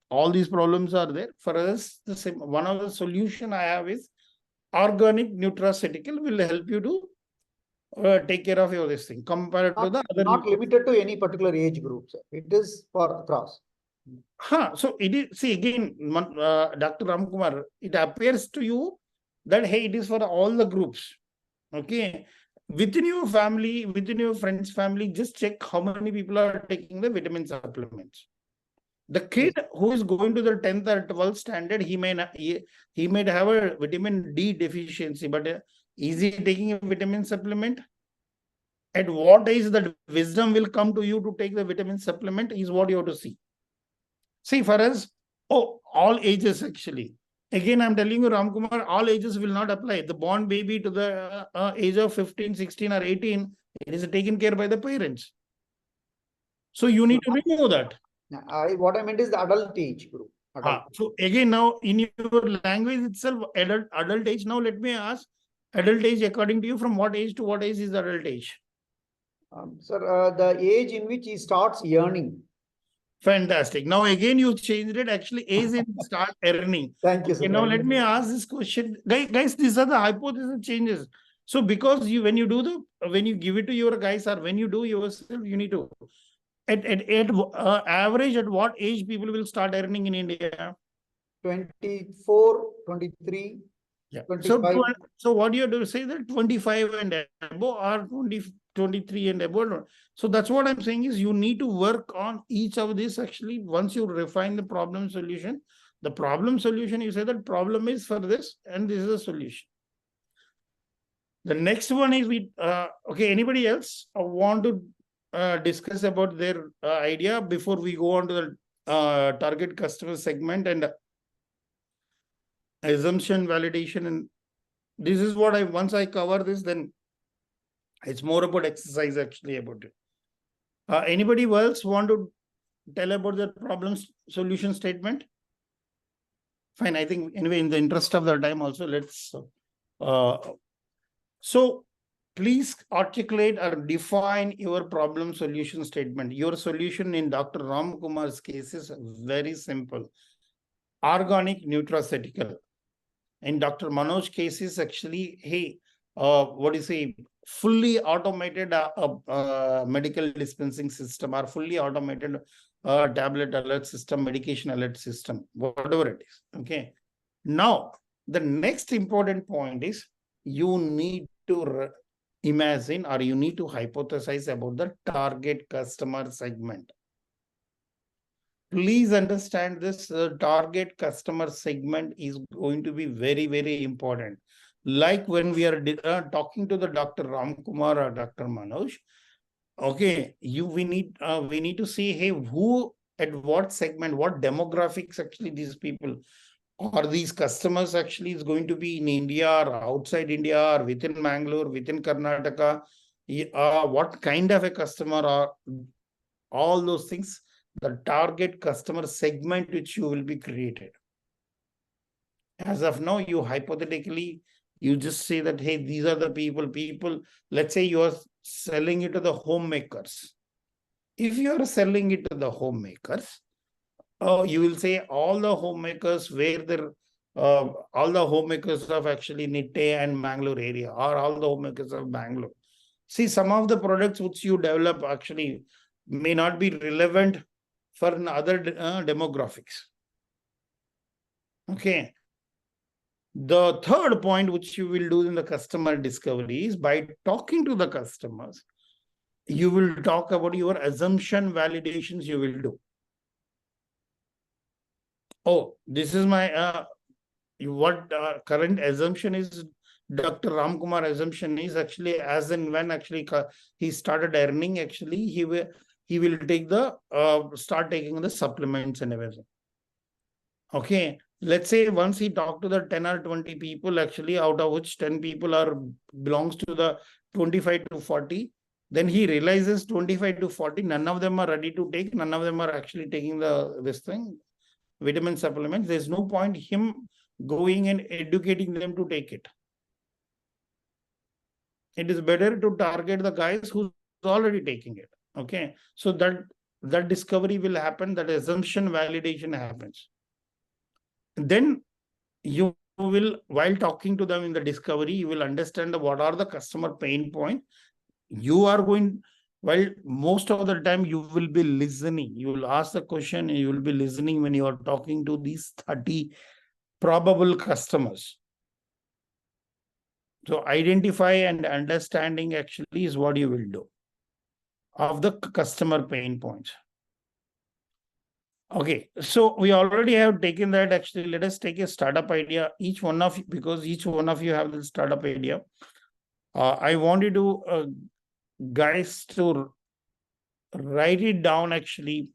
all these problems are there. For us, the same, one of the solution I have is organic nutraceutical will help you to take care of your this thing compared to the other. Not limited to any particular age group, sir. It is for across. So it is, see again, Dr. Ramkumar, it appears to you that, hey, it is for all the groups. Okay. Within your family, within your friend's family, just check how many people are taking the vitamin supplements. The kid who is going to the 10th or 12th standard, he may have a vitamin D deficiency, but is he taking a vitamin supplement? At what age that wisdom will come to you to take the vitamin supplement is what you have to see. See, for us, all ages actually. Again, I'm telling you, Ramkumar, all ages will not apply. The born baby to the age of 15, 16 or 18, it is taken care by the parents. So you need to remove that. What I meant is the adult age group. So again, now in your language itself, adult age. Now let me ask, adult age according to you, from what age to what age is adult age? Sir, the age in which he starts yearning. Fantastic. Now again, you changed it. Actually, age in start earning. Thank you, sir. Okay, now let me ask this question, guys. These are the hypothesis changes. So because when you give it to your guys, or when you do yourself, you need to at average, at what age people will start earning in India? 24, 23. Yeah. 25. So what do you do? Say that 25 and above, or 23 and above. So that's what I'm saying is you need to work on each of these. Actually, once you refine the problem solution, you say that problem is for this and this is a solution. The next one is okay, anybody else want to discuss about their idea before we go on to the target customer segment and assumption validation? And this is what once I cover this, then it's more about exercise actually about it. Anybody else want to tell about the problem solution statement? Fine, I think anyway, in the interest of the time also, let's so please articulate or define your problem solution statement. Your solution in Dr. Ramkumar's case is very simple. Organic nutraceutical. In Dr. Manoj's case is actually, hey, what do you say, fully automated medical dispensing system, or fully automated tablet alert system, medication alert system, whatever it is. Okay. Now, the next important point is you need to imagine, or you need to hypothesize about the target customer segment. Please understand this, target customer segment is going to be very, very important. Like when we are talking to the Dr. Ramkumar or Dr. Manoj, okay, we need to see, hey, who at what segment, what demographics actually these people or these customers actually is going to be in India or outside India or within Mangalore, within Karnataka, what kind of a customer are all those things. The target customer segment which you will be created. As of now, you hypothetically, you just say that, hey, these are the people, let's say you are selling it to the homemakers. If you are selling it to the homemakers, you will say all the homemakers where they're, all the homemakers of actually Nitte and Mangalore area, or all the homemakers of Bangalore. See, some of the products which you develop actually may not be relevant for other demographics. Okay. The third point which you will do in the customer discovery is by talking to the customers, you will talk about your assumption validations you will do. Oh, this is my, what current assumption is, Dr. Ramkumar assumption is actually as and when actually he started earning, actually he will take the, start taking the supplements and everything. Okay. Let's say once he talked to the 10 or 20 people, actually out of which 10 people belongs to the 25 to 40, then he realizes 25 to 40, none of them are ready to take, none of them are actually taking this thing, vitamin supplements. There's no point him going and educating them to take it. It is better to target the guys who's already taking it. Okay. So that that discovery will happen, that assumption validation happens. Then you will, while talking to them in the discovery, you will understand what are the customer pain point. You are going, while most of the time you will be listening, you will ask the question and you will be listening when you are talking to these 30 probable customers. So identify and understanding actually is what you will do of the customer pain points. Okay, so we already have taken that. Actually, let us take a startup idea. Each one of you, because each one of you have the startup idea. I want you to guys to write it down. Actually,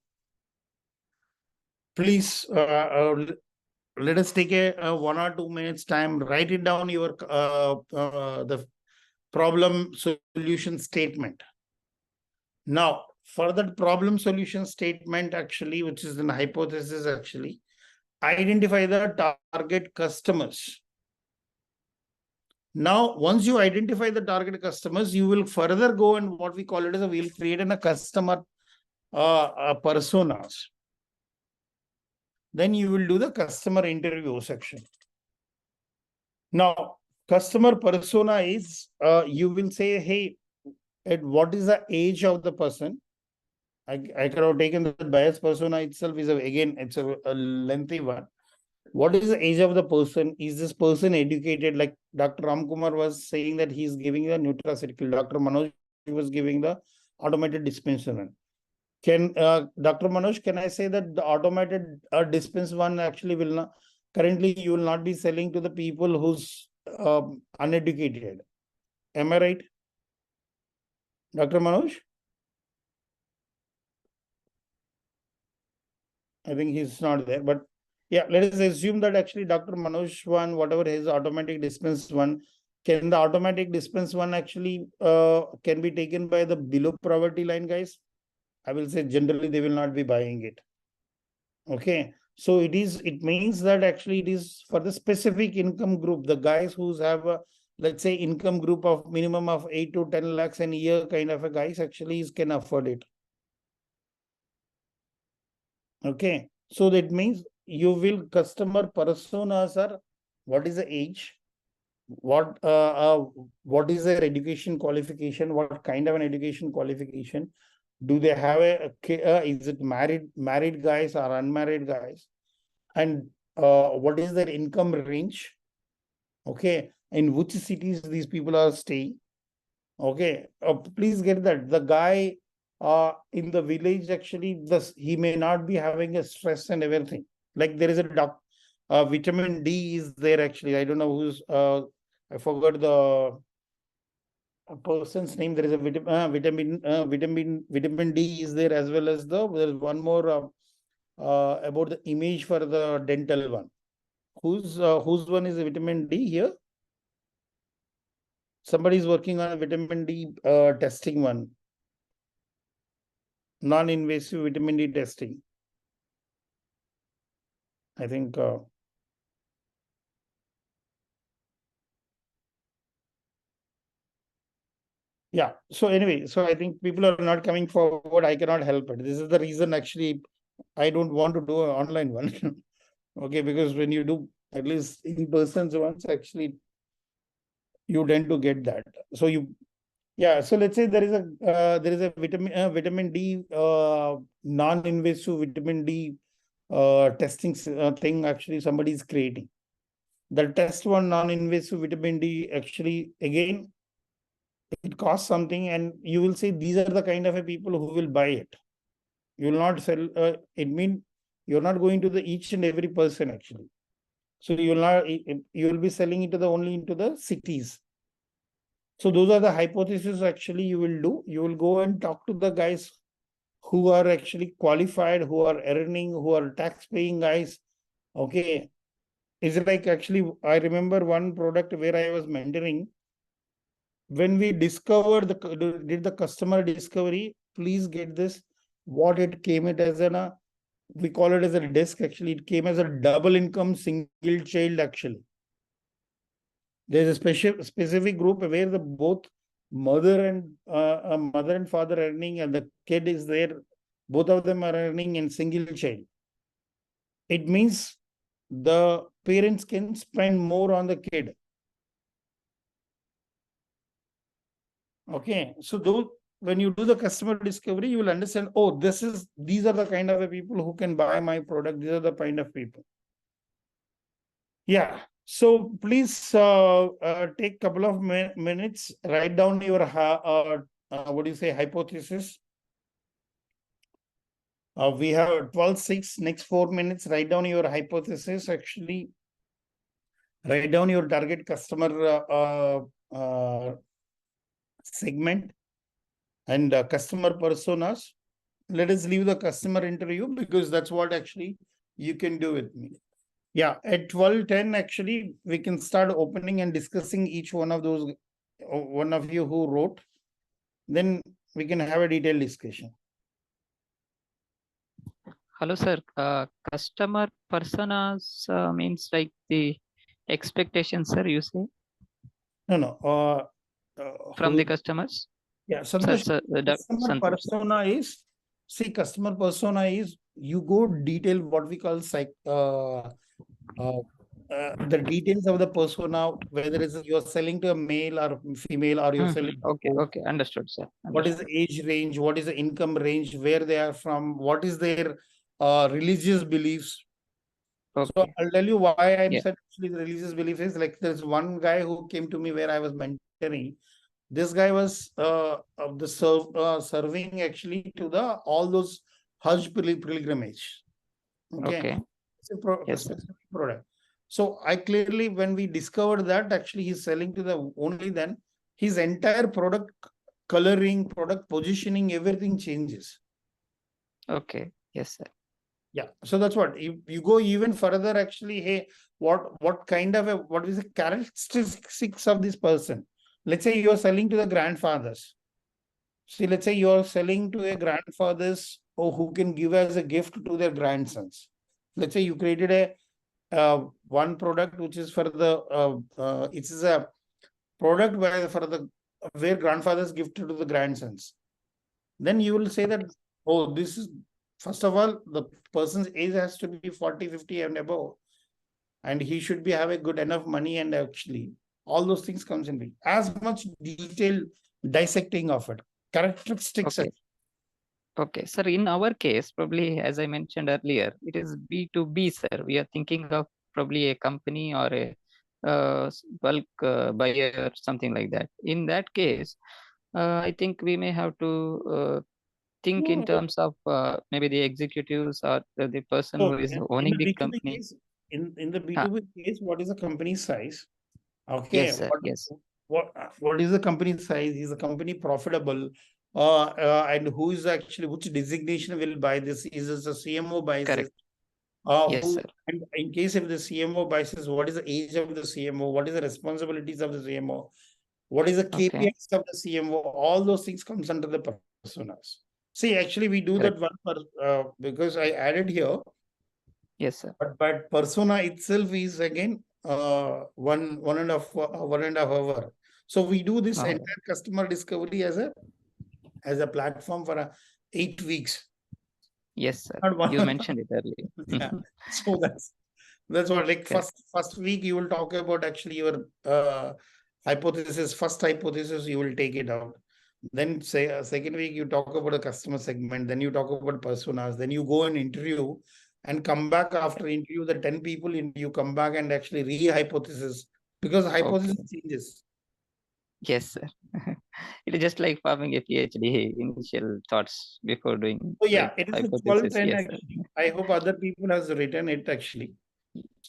please let us take a 1 or 2 minutes time. Write it down, your the problem solution statement. Now, for that problem solution statement, actually, which is an hypothesis, actually, identify the target customers. Now, once you identify the target customers, you will further go and what we call it as we'll create a customer personas. Then you will do the customer interview section. Now, customer persona is, you will say, hey, at what is the age of the person? I could have taken the bias persona itself is again, it's a lengthy one. What is the age of the person? Is this person educated? Like Dr. Ramkumar was saying that he's giving the nutraceutical. Dr. Manoj was giving the automated dispenser. Can Dr. Manoj, can I say that the automated dispense one actually will not, currently you will not be selling to the people who's uneducated. Am I right? Dr. Manoj? I think he's not there, but yeah, let us assume that actually Dr. Manoj one, whatever his automatic dispense one, can the automatic dispense one actually can be taken by the below poverty line guys? I will say generally they will not be buying it. Okay, so it means that actually it is for the specific income group, the guys who have a, let's say, income group of minimum of 8 to 10 lakhs a year kind of a guys actually can afford it. Okay, so that means you will customer personas are what is the age, what is their education qualification, what kind of an education qualification, do they have is it married guys or unmarried guys, and what is their income range, okay, in which cities these people are staying. Okay, please get that the guy in the village actually he may not be having a stress and everything. Like there is a vitamin D is there actually. I don't know who's I forgot the person's name. There is a vitamin D is there, as well as there's one more about the image for the dental one. Whose one is the vitamin D here? Somebody is working on a vitamin D testing one. Non-invasive vitamin D testing. I think yeah. So anyway, so I think people are not coming forward. I cannot help it. This is the reason actually I don't want to do an online one. Okay, because when you do at least in person once, actually you tend to get that. So yeah. So let's say there is a vitamin D non-invasive vitamin D testing thing actually somebody is creating. The test one non-invasive vitamin D actually again it costs something, and you will say these are the kind of people who will buy it. You will not sell. It means you're not going to the each and every person actually. So you will not. You will be selling it to only into the cities. So those are the hypotheses actually you will do. You will go and talk to the guys who are actually qualified, who are earning, who are tax paying guys. Okay. Is it like actually, I remember one product where I was mentoring. When we discovered did the customer discovery, please get this, what it came it as we call it as a desk actually. It came as a double income single child actually. There's a specific group where the both mother and father earning and the kid is there both of them are earning in single child. It means the parents can spend more on the kid. Okay, so those, when you do the customer discovery, you will understand, oh, these are the kind of people who can buy my product. These are the kind of people. Yeah. So please take couple of minutes, write down your what do you say, hypothesis. We have 12:06, next 4 minutes, write down your hypothesis. Actually, write down your target customer segment and customer personas. Let us leave the customer interview because that's what actually you can do with me. Yeah, at 12:10, actually, we can start opening and discussing each one of those, one of you who wrote. Then we can have a detailed discussion. Hello, sir. Customer personas means like the expectations, sir, you say, No. from the customers? Yeah, Sir, Santosh, sir, customer Santosh, sir. persona is, see, customer persona is, you go detail what we call the details of the persona, whether it's you're selling to a male or female, or you're selling to Okay, both. okay, understood, sir. What is the age range? What is the income range? Where they are from? What is their religious beliefs? So Okay. I'll tell you why I'm Yeah. said actually the religious belief is like there's one guy who came to me where I was mentoring. This guy was serving actually to the all those Hajj pilgrimage. Okay. It's a Yes, sir. specific product. So I clearly, when we discovered that actually he's selling to the only then his entire product coloring, product positioning, everything changes. Okay. Yes, sir. Yeah. So that's what you go even further actually. Hey, what kind of what is the characteristics of this person? Let's say you're selling to the grandfathers. See, let's say you're selling to a grandfathers who can give as a gift to their grandsons. Let's say you created a one product which is for the it is a product where grandfathers gifted to the grandsons. Then you will say that, oh, this is, first of all, the person's age has to be 40, 50 and above, and he should be having good enough money, and actually all those things comes in as much detailed dissecting of it, characteristics. Okay. Okay, sir, in our case, probably as I mentioned earlier, it is B2B, sir. We are thinking of probably a company or a bulk buyer or something like that. In that case, I think we may have to think in terms of maybe the executives or the person who is owning the company. In the B2B case, what is the company size? Okay. Yes, sir. Yes. What is the company size? Is the company profitable? And who is actually, which designation will buy this? Is this a CMO buys Correct. this? Yes, sir. And in case if the CMO buys this, what is the age of the CMO? What is the responsibilities of the CMO? What is the KPIs of the CMO? All those things comes under the personas. See, actually, we do that one because I added here. Yes, sir. But persona itself is again one and a half hour. So we do this entire customer discovery as a platform for 8 weeks. Yes, sir. You mentioned it earlier. Yeah. So that's what, like, first week you will talk about actually your hypothesis. First hypothesis you will take it out. Then say second week you talk about a customer segment. Then you talk about personas. Then you go and interview and come back after interview the 10 people. You come back and actually re-hypothesis because hypothesis changes. Yes, sir. It is just like forming a PhD, initial thoughts before doing. So yeah, it is 12:10 yes, actually. I hope other people has written it actually.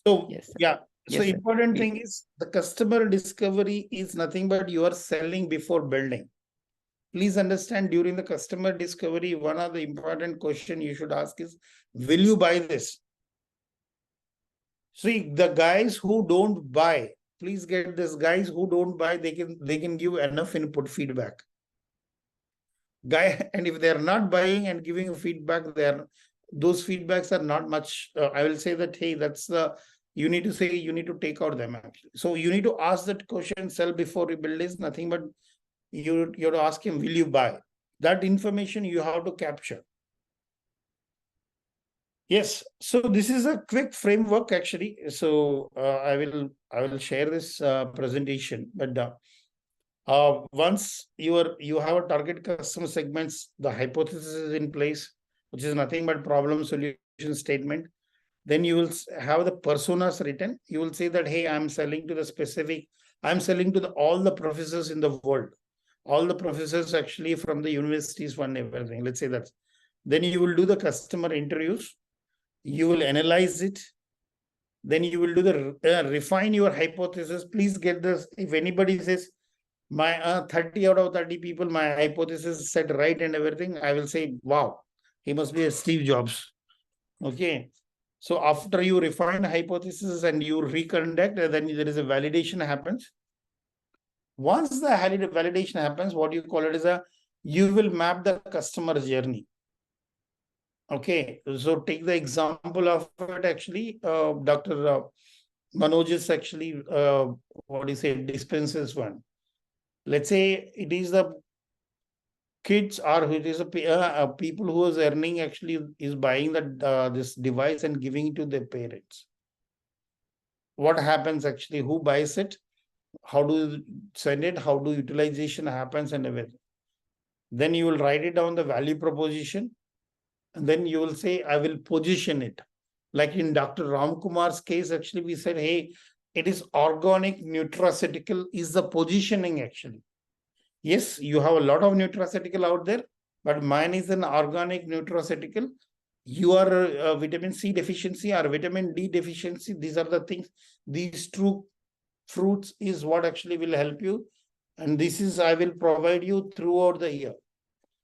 So yeah. So important thing is the customer discovery is nothing but you are selling before building. Please understand, during the customer discovery, one of the important question you should ask is, will you buy this? See, the guys who don't buy, please get this, guys who don't buy, they can give enough input feedback. And if they're not buying and giving feedback, those feedbacks are not much. I will say that, hey, that's you need to take out them actually. So you need to ask that question, sell before you build is nothing but you have to ask him, will you buy? That information you have to capture. Yes, so this is a quick framework actually. So I will share this presentation, but once you have a target customer segments, the hypothesis is in place, which is nothing but problem solution statement. Then you will have the personas written. You will say that, hey, I'm selling to the specific, I'm selling to all the professors in the world, all the professors actually from the universities, one everything. Let's say that. Then you will do the customer interviews. You will analyze it. Then you will do the refine your hypothesis. Please get this. If anybody says my 30 out of 30 people, my hypothesis said right and everything, I will say, wow, he must be a Steve Jobs. Okay. So after you refine hypothesis and you reconduct, then there is a validation happens. Once the validation happens, what you call it is you will map the customer journey. Okay, so take the example of it actually, Dr. Manoj is actually, what do you say, dispenses one. Let's say it is the kids or it is a people who is earning actually is buying this device and giving it to their parents. What happens actually? Who buys it? How do you send it? How do utilization happens and everything? Then you will write it down the value proposition. And then you will say, I will position it. Like in Dr. Ramkumar's case, actually, we said, hey, it is organic nutraceutical is the positioning actually. Yes, you have a lot of nutraceutical out there, but mine is an organic nutraceutical. You are vitamin C deficiency or vitamin D deficiency. These are the things, these true fruits is what actually will help you. And this is, I will provide you throughout the year.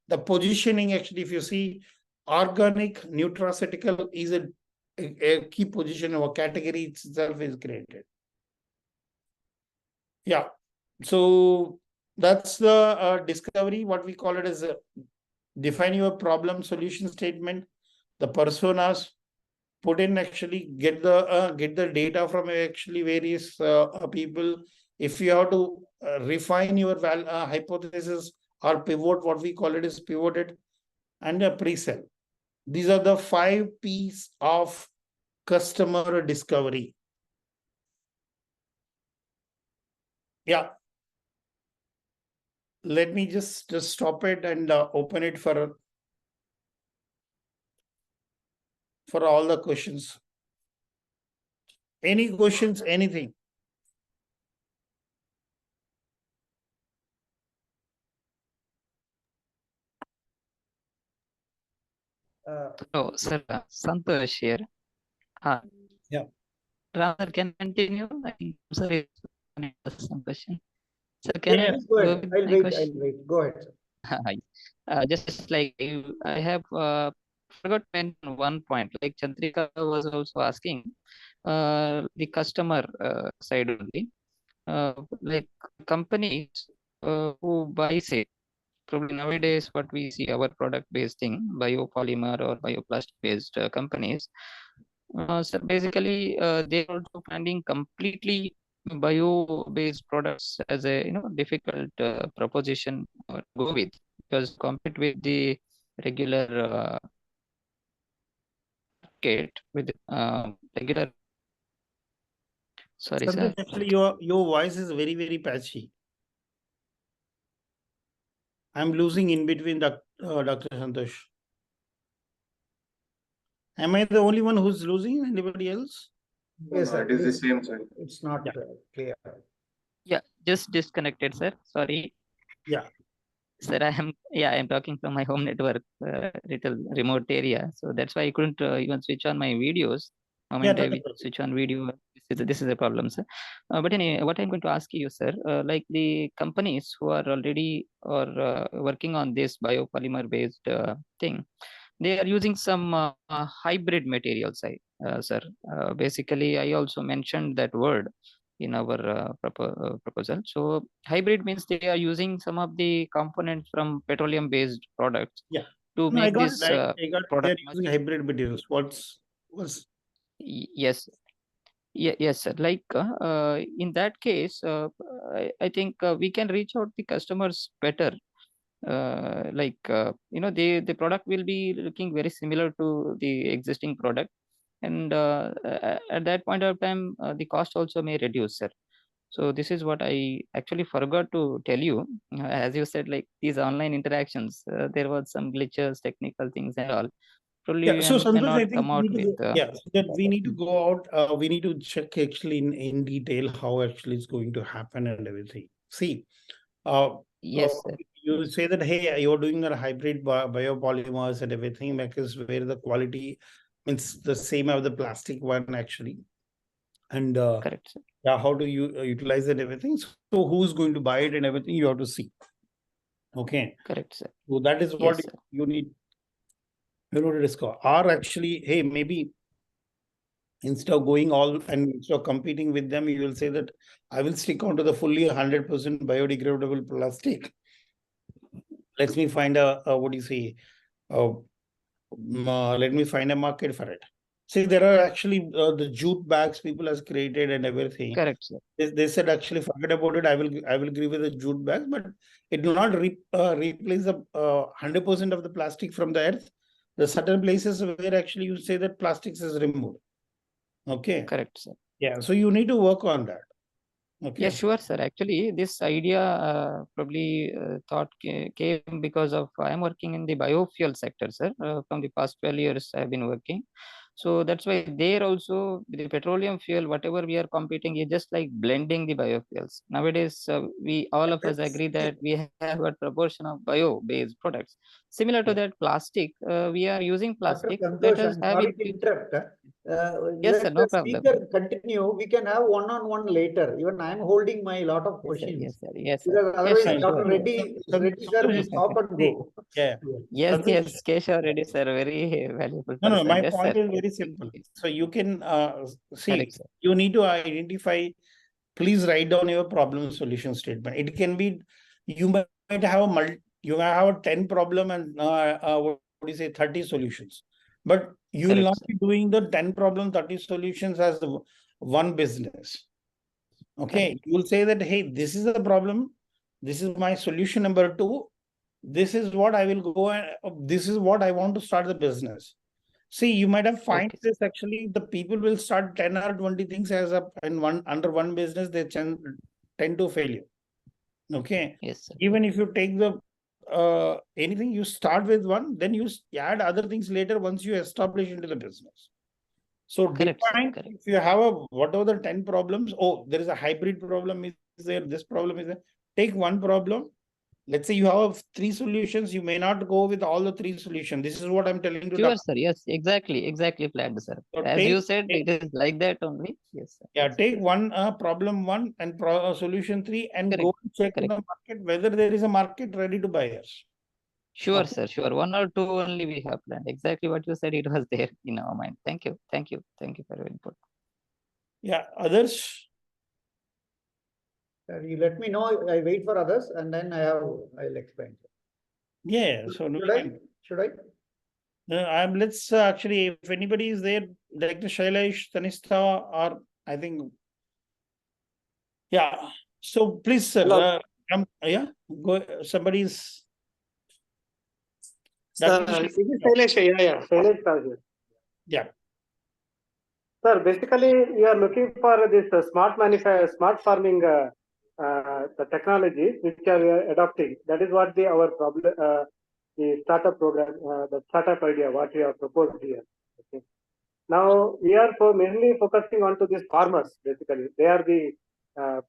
The positioning actually, if you see, organic nutraceutical is a key position or category itself is created. Yeah. So that's the discovery. What we call it as define your problem solution statement, the personas, put in actually get the data from actually various people. If you have to refine your hypothesis or pivot, what we call it is pivoted, and a pre-sell. These are the 5 P's of customer discovery. Yeah. Let me just stop it and open it for all the questions. Any questions, anything? Oh, sir, Santosh here. Yeah. Rather, can continue? I think, sorry, some question. Sir, can I Go go ahead. with I'll my wait. question? I'll wait. Go ahead, sir. Just like I have forgot to mention one point, like Chandrika was also asking the customer side only. Like companies who buys it, probably nowadays what we see our product based thing, biopolymer or bioplastic based companies. So basically they're also finding completely bio-based products as a difficult proposition to go with, because compete with the regular market with regular. Sorry, sir. Actually, your voice is very, very patchy. I'm losing in between Dr. Santosh. Am I the only one who's losing? Anybody else? Yes, sir. It is the same, sir. It's not clear. Yeah, just disconnected, sir. Sorry. Yeah. Sir, I'm talking from my home network, little remote area. So that's why I couldn't even switch on my videos. Moment I switch on video, this is a problem, sir. But anyway, what I'm going to ask you, sir, like the companies who are already or working on this biopolymer based thing, they are using some hybrid materials, sir. Basically, I also mentioned that word in our proposal. So hybrid means they are using some of the components from petroleum based products to make this I got product. They're using hybrid materials. Yes. Yes, sir. Like in that case, I think we can reach out the customers better the product will be looking very similar to the existing product, and at that point of time the cost also may reduce, sir. So this is what I actually forgot to tell you. As you said, like these online interactions, there was some glitches, technical things and all. Probably Yeah, you so Santosh, cannot I think come we out need to with go, so that we need to go out, we need to check actually in detail how actually it's going to happen and everything. See, yes, sir. you say that, hey, you're doing a hybrid biopolymers and everything, because where the quality means the same as the plastic one actually. And Correct, sir. yeah, how do you utilize it and everything? So who's going to buy it and everything, you have to see. Okay. Correct, sir. So that is what Yes, sir. you need to discover. Or actually, hey, maybe instead of going all and instead of competing with them, you will say that I will stick on to the fully 100% biodegradable plastic. Let me find what do you say? Let me find a market for it. See, there are actually the jute bags people has created and everything. Correct, sir. They said actually forget about it. I will agree with the jute bags, but it will not replace the 100% of the plastic from the earth. There are certain places where actually you say that plastics is removed. Okay. Correct, sir. Yeah. So you need to work on that. Okay. Yeah, sure, sir. Actually, this idea probably came because of I am working in the biofuel sector, sir. From the past 12 years, I have been working. So that's why there also the petroleum fuel, whatever we are competing, is just like blending the biofuels. Nowadays, we all of us agree that we have a proportion of bio-based products. Similar to that plastic, we are using Dr. plastic. Let Santosh, us I'm have sorry it. to interrupt. Yes, sir, Let no the problem. speaker continue. We can have one-on-one later. Even I'm holding my lot of questions. Yes, sir. Yes, sir. Because otherwise, Yes, sir, Dr. sure. Reddy sir will stop and go. Yeah. Yes, Santosh. yes, Keshav Reddy, sir, very valuable No, person. my Yes, point sir. is very simple. So you can see, Correct, sir. you need to identify, please write down your problem solution statement. It can be, you might have you might have a 10 problem and what do you say, 30 solutions. But you will Correct, not sir. be doing the 10 problem, 30 solutions as the one business. Okay. Correct. You will say that, hey, this is the problem. This is my solution number 2. This is what I will go and this is what I want to start the business. See, you might have find Okay, sir. this actually the people will start 10 or 20 things as a in one under one business, they tend to failure. Okay. Yes, sir. Even if you take the anything, you start with one, then you add other things later once you establish into the business. So Correct, sir. define Correct. if you have a whatever the 10 problems, oh, there is a hybrid problem is there, this problem is there. Take one problem. Let's say you have 3 solutions, you may not go with all the 3 solutions. This is what I'm telling you. Sure, sir. Yes, exactly planned, sir. So As you said, it is like that only. Yes, sir. yeah, Yes, take one problem 1 and solution 3 and correct. go and check in Correct. the market whether there is a market ready to buy us. Sure, Okay. sir. Sure. 1 or 2 only we have planned. Exactly what you said, it was there in our mind. Thank you. Thank you. Thank you for your input. Yeah, others. You let me know. I wait for others and then I'll explain. Yeah, so no, Should I? let's actually, if anybody is there, Director Shailesh, Tanistha, or I think, yeah. So please, sir, yeah, go. Somebody's. This is Shailesh. Yeah, Shailesh Raju. Yeah. Sir, basically, we are looking for this smart farming, the technology which we are adopting. That is what our problem, the startup program, the startup idea, what we have proposed here. Okay. Now we are mainly focusing on to these farmers. Basically, they are the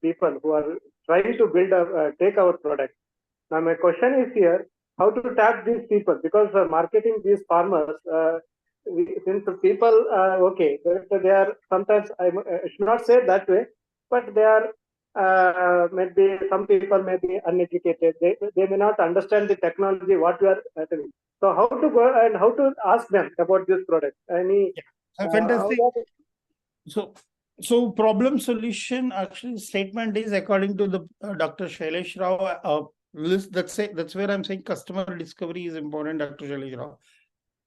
people who are trying to build take our product. Now my question is here: how to tap these people? Because marketing these farmers. Since the people okay, they are sometimes I should not say that way, but they are maybe some people may be uneducated. They may not understand the technology what we are doing. So how to go and how to ask them about this product? Any fantastic. So problem solution actually statement is according to the Dr. Shailesh Rao. That's where I'm saying customer discovery is important, Dr. Shailesh Rao.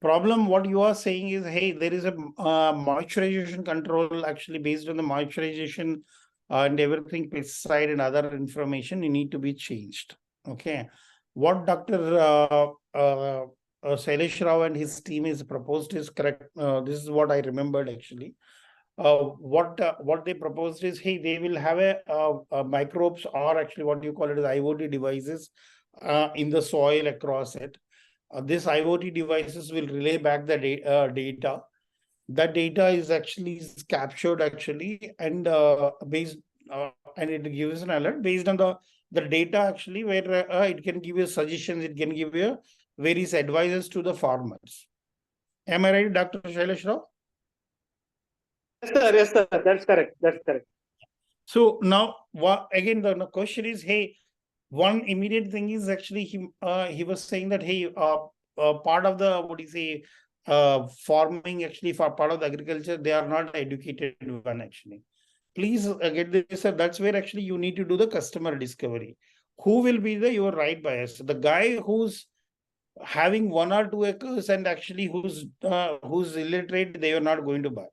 Problem, what you are saying is, hey, there is a moisturization control actually based on the moisturization and everything, pesticide and other information, you need to be changed. Okay. what Dr. Shailesh Rao and his team is proposed is correct. This is what I remembered actually. What they proposed is, hey, they will have a microbes, or actually what you call it as IoT devices in the soil across it. This IoT devices will relay back the data. That data is actually captured actually, and based and it gives an alert based on the data actually, where it can give you suggestions, it can give you various advices to the farmers. Am I right, Dr. Shailesh Rao? Yes, sir. That's correct. That's correct. So now, again, the question is, hey, one immediate thing is actually he was saying that, hey, part of the, what do you say, farming actually, for part of the agriculture, they are not educated one actually. Please get this, sir. That's where actually you need to do the customer discovery. Who will be your right bias? The guy who's having 1 or 2 acres and actually who's illiterate, they are not going to buy.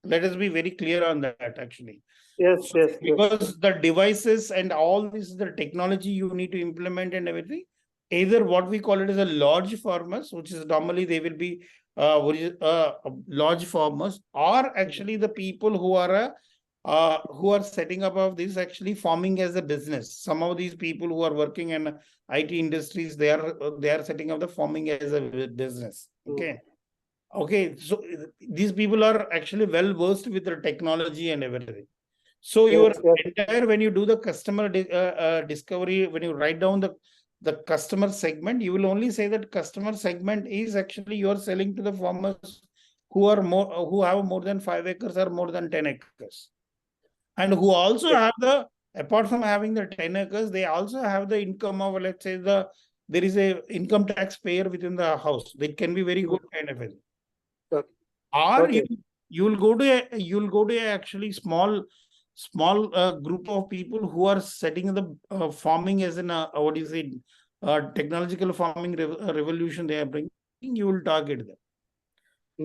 Let us be very clear on that actually. Yes, yes. Because the devices and all this, the technology you need to implement and everything, either what we call it as a large farmers, which is normally they will be large farmers, or actually the people who are setting up of this actually farming as a business. Some of these people who are working in IT industries, they are setting up the farming as a business. Okay, so these people are actually well versed with the technology and everything. So your entire, when you do the customer discovery, when you write down the customer segment, you will only say that customer segment is actually you are selling to the farmers who have more than 5 acres or more than 10 acres, and who also have apart from having the 10 acres, they also have the income of, let's say, there is a income tax payer within the house. That can be very good kind of a. Or you'll go to a actually small group of people who are setting the farming as an what do you say, technological farming revolution they are bringing. You will target them.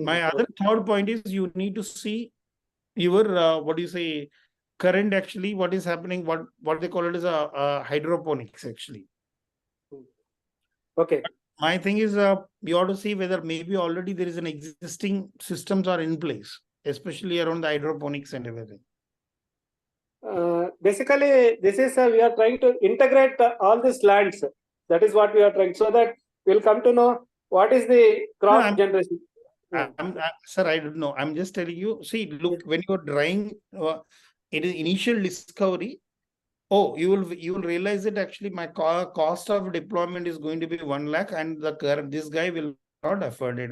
My other third point is you need to see your what do you say, current actually what is happening, what they call it as a hydroponics actually. Okay. My thing is you ought to see whether maybe already there is an existing systems are in place, especially around the hydroponics and everything. Basically, this is we are trying to integrate all these lands. That is what we are trying, so that we'll come to know what is the crop generation. Sir, I don't know. I'm just telling you. See, look, when you're drawing it is initial discovery. Oh, you will realize that actually my cost of deployment is going to be 1 lakh, and this guy will not afford it.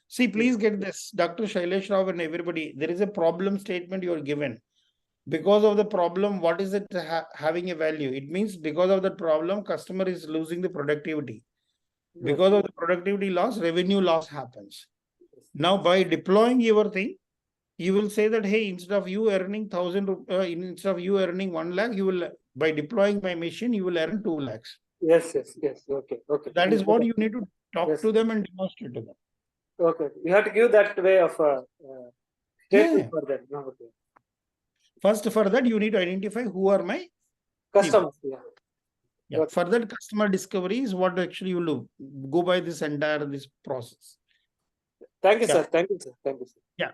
See, please get this, Dr. Shailesh Rao and everybody. There is a problem statement you are given. Because of the problem, what is it having a value? It means because of the problem, customer is losing the productivity. Because of the productivity loss, revenue loss happens. Now, by deploying your thing, you will say that, hey, instead of you earning 1,000, instead of you earning 1 lakh, you will, by deploying my machine, you will earn 2 lakhs. Yes. Okay. That is what you need to talk to them and demonstrate to them. Okay, you have to give that way of statement for that. No, okay. First, for that, you need to identify who are my customers. Yeah. Okay. For that, customer discovery is what actually you will go by this process. Thank you, sir. Thank you, sir. Yeah.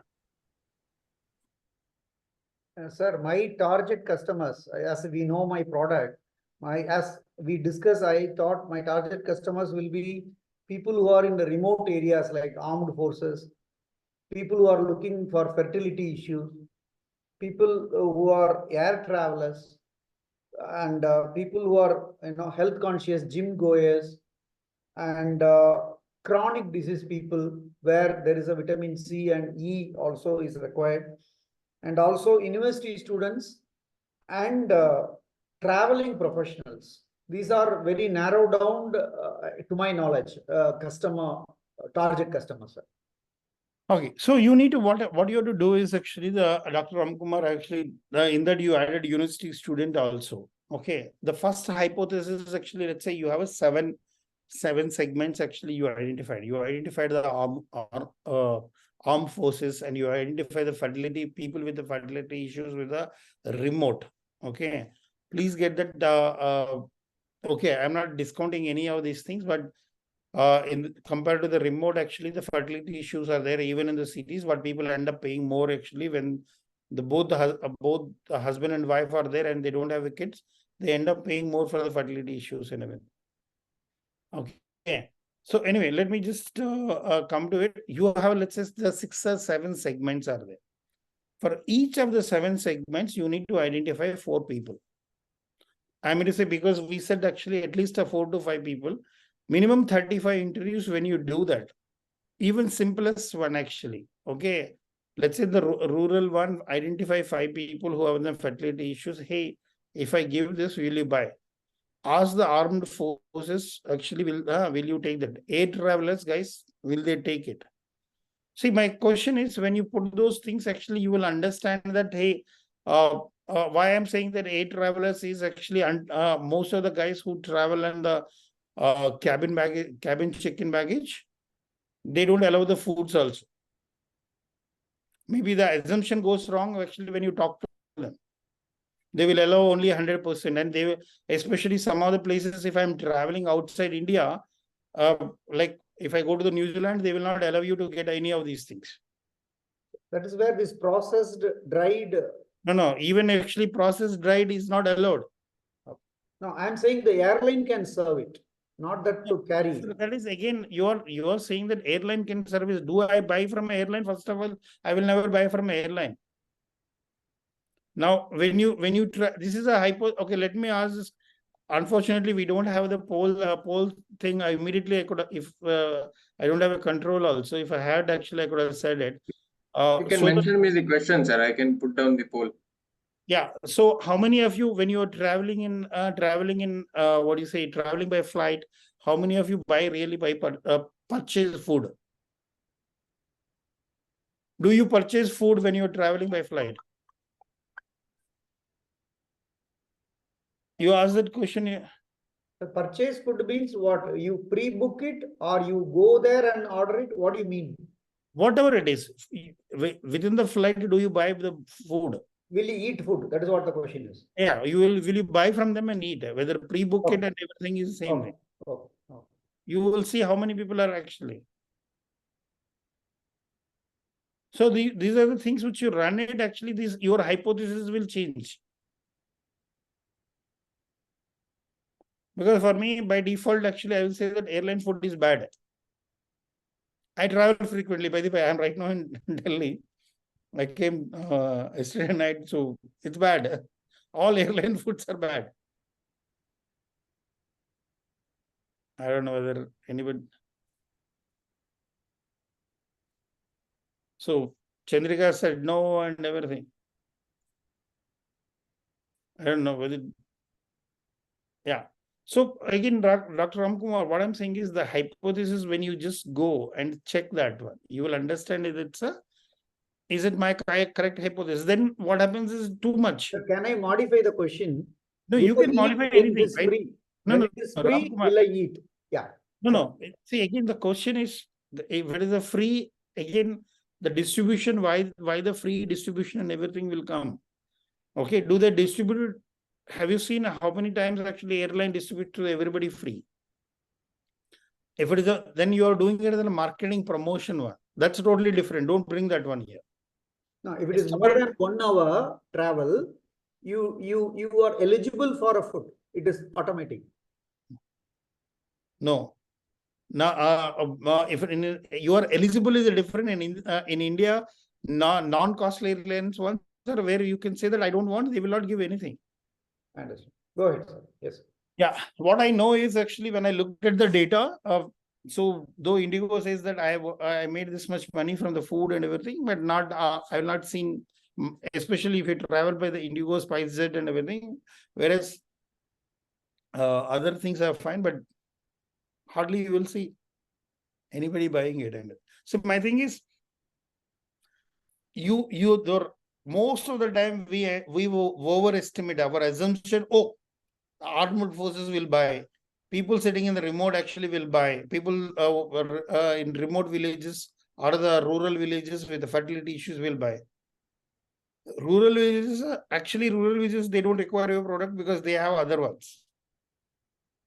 Sir, my target customers, as we know my product, as we discussed, I thought my target customers will be people who are in the remote areas like armed forces, people who are looking for fertility issues, people who are air travelers, and people who are health conscious, gym goers, and chronic disease people where there is a vitamin C and E also is required, and also university students and traveling professionals. These are very narrow down to my knowledge, target customers. Sir. Okay, so you need to what you have to do is actually Dr. Ramkumar actually in that you added university student also. Okay, the first hypothesis is actually, let's say you have a seven segments actually you identified. You identified the armed forces, and you identify the fertility people with the fertility issues with the remote. Okay, please get that Okay, I'm not discounting any of these things, but in compared to the remote, actually the fertility issues are there even in the cities, but people end up paying more actually when both the husband and wife are there and they don't have kids, they end up paying more for the fertility issues and everything. Okay. So anyway, let me just come to it. You have, let's say, the 6 or 7 segments are there. For each of the 7 segments, you need to identify 4 people. I mean to say, because we said actually at least 4 to 5 people, minimum 35 interviews when you do that. Even simplest one actually. Okay. Let's say the rural one, identify 5 people who have the fertility issues. Hey, if I give this, will you buy? Ask the armed forces, actually, will you take that? Air travelers, guys, will they take it? See, my question is, when you put those things, actually, you will understand that, hey, why I'm saying that air travelers is actually most of the guys who travel in the cabin check-in baggage, they don't allow the foods also. Maybe the assumption goes wrong actually when you talk to them. They will allow only 100%, and they will, especially some other places, if I'm traveling outside India, like if I go to the New Zealand, they will not allow you to get any of these things. That is where this processed, dried. No, even actually processed dried is not allowed. No, I'm saying the airline can serve it, not that to carry. So that is again, you are saying that airline can service. Do I buy from an airline? First of all, I will never buy from an airline. Now, when you try, this is a hypo. Okay, let me ask this. Unfortunately, we don't have the poll thing. I could, if I don't have a control also. If I had, actually, I could have said it. You can mention me the question, sir. I can put down the poll. Yeah. So, how many of you, when you are traveling in what do you say, traveling by flight, how many of you really buy purchase food? Do you purchase food when you are traveling by flight? You asked that question. The purchase food means what? You pre-book it or you go there and order it? What do you mean? Whatever it is, within the flight, do you buy the food? Will you eat food? That is what the question is. Yeah, will you buy from them and eat? Whether pre-book it and everything is the same thing. You will see how many people are actually. So these are the things which you run it. Actually, your hypothesis will change. Because for me, by default, actually, I will say that airline food is bad. I travel frequently. By the way, I'm right now in Delhi. I came yesterday night, so it's bad. All airline foods are bad. I don't know whether anybody. So Chandrika said no and everything. I don't know whether. Yeah. So again, Dr. Ramkumar, what I'm saying is the hypothesis, when you just go and check that one, you will understand is it my correct hypothesis? Then what happens is too much. But can I modify the question? No, you can modify anything, right? Free. No, it is free, will I eat? Yeah. No. See, again, the question is, what is the free? Again, the distribution, why the free distribution and everything will come? Okay, do they distribute? Have you seen how many times actually airline distribute to everybody free? If it is then you are doing it as a marketing promotion one. That's totally different. Don't bring that one here. No, if it is more than 1 hour travel, you are eligible for a food. It is automatic. No. Now, if you are eligible is different in India. Non-costly airlines ones are where you can say that I don't want. They will not give anything. I understand. Go ahead, sir. Yes. Yeah. What I know is actually when I looked at the data, so though Indigo says that I made this much money from the food and everything, but not I've not seen, especially if you travel by the Indigo, SpiceJet and everything. Whereas other things are fine, but hardly you will see anybody buying it. And so my thing is, most of the time we overestimate our assumption. Oh, armed forces will buy. People sitting in the remote actually will buy. People in remote villages or the rural villages with the fertility issues will buy. Rural villages, they don't require your product because they have other ones.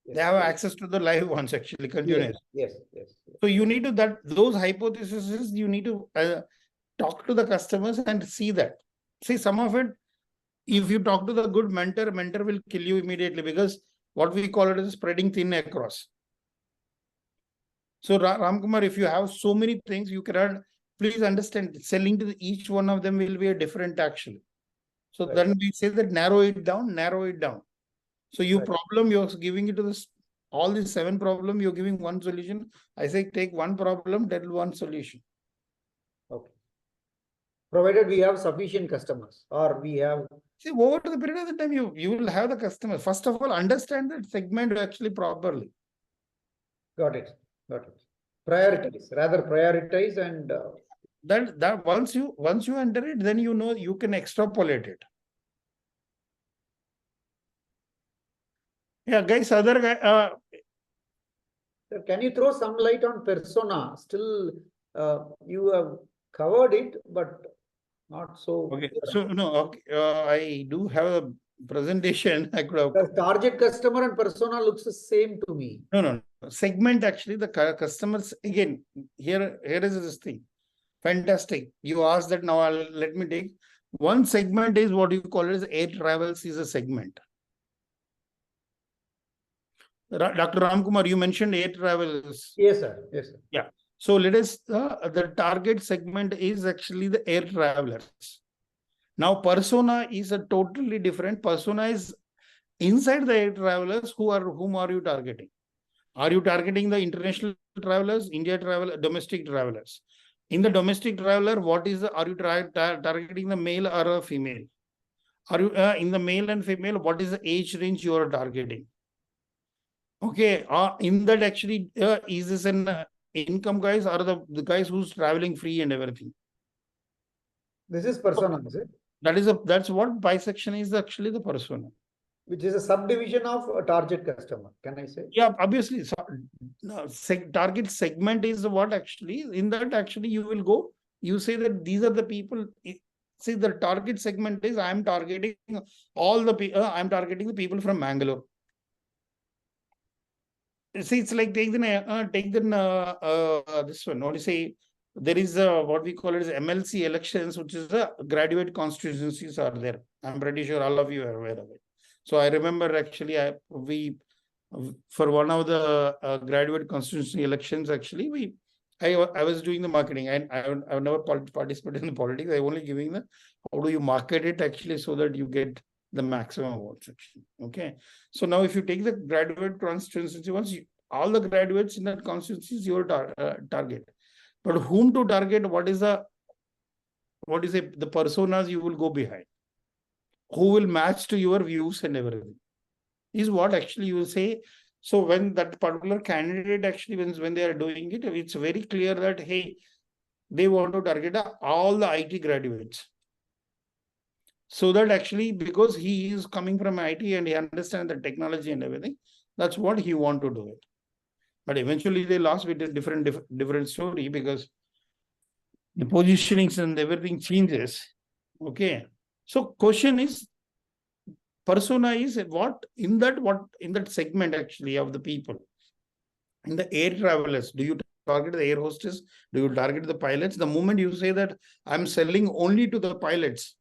They have access to the live ones actually, continuous. Yes. So you need to those hypotheses, you need to talk to the customers and see that. See, some of it, if you talk to the good mentor will kill you immediately, because what we call it is spreading thin across. So Ramkumar, if you have so many things, you cannot, please understand, selling to each one of them will be a different action. So Right. then we say that narrow it down. So you Right. problem, you're giving it to this, all these 7 problems, you're giving one solution. I say take one problem, tell one solution. Okay. Provided we have sufficient customers, or we have. See, over the period of the time, you will have the customer. First of all, understand that segment actually properly. Got it. Prioritize and. That once you enter it, then you know you can extrapolate it. Yeah, guys, other guy. Sir, can you throw some light on persona? Still, you have covered it, but not so. Okay, so no, okay, I do have a presentation. I could have. The target customer and persona looks the same to me. No. Segment actually, the customers, again, here is this thing. Fantastic. You asked that, now let me take. One segment is what you call it as air travels is a segment. Dr. Ramkumar, you mentioned air travels. Yes, sir. Yeah. So let us, the target segment is actually the air travelers. Now, persona is a totally different. Persona is inside the air travelers. Whom are you targeting? Are you targeting the international travelers, India travel, domestic travelers? In the domestic traveler, are you targeting the male or a female? Are you in the male and female? What is the age range you are targeting? Okay, in that actually, is this an income guys or the guys who's traveling free and everything? This is persona, is it? That's what bisection is actually, the persona. Which is a subdivision of a target customer, can I say? Yeah, obviously. So, target segment is what actually, in that actually you will go, you say that these are the people. See, the target segment is I'm targeting I'm targeting the people from Mangalore. See, it's like take this one. What do you say? There is what we call it as MLC elections, which is the graduate constituencies are there. I'm pretty sure all of you are aware of it. So I remember actually for one of the graduate constituency elections, actually I was doing the marketing. I've never participated in the politics. I'm only giving how do you market it actually so that you get the maximum votes actually. Okay. So now if you take the graduate constituency ones, all the graduates in that constituency is your target. But whom to target? What is the personas you will go behind? Who will match to your views and everything is what actually you will say. So when that particular candidate actually, when they are doing it, it's very clear that, hey, they want to target all the IT graduates. So that actually, because he is coming from IT and he understands the technology and everything, that's what he want to do it. But eventually they lost with a different story, because the positionings and everything changes. Okay. So question is, persona is what in that segment actually of the people. In the air travelers, do you target the air hostess? Do you target the pilots? The moment you say that I'm selling only to the pilots,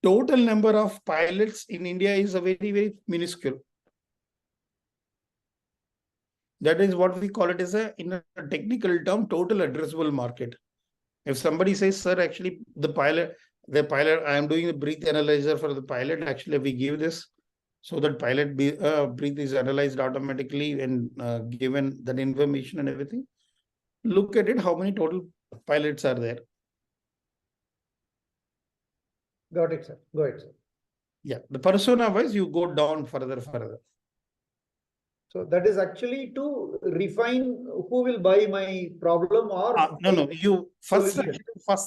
total number of pilots in India is a very, very minuscule. That is what we call it as in a technical term, total addressable market. If somebody says, sir, actually the pilot, I am doing the breath analyzer for the pilot. Actually, we give this so that pilot breath is analyzed automatically and given that information and everything. Look at it, how many total pilots are there? Got it, sir. Go ahead, sir. Yeah, the persona wise, you go down further. So that is actually to refine who will buy my problem or no. You first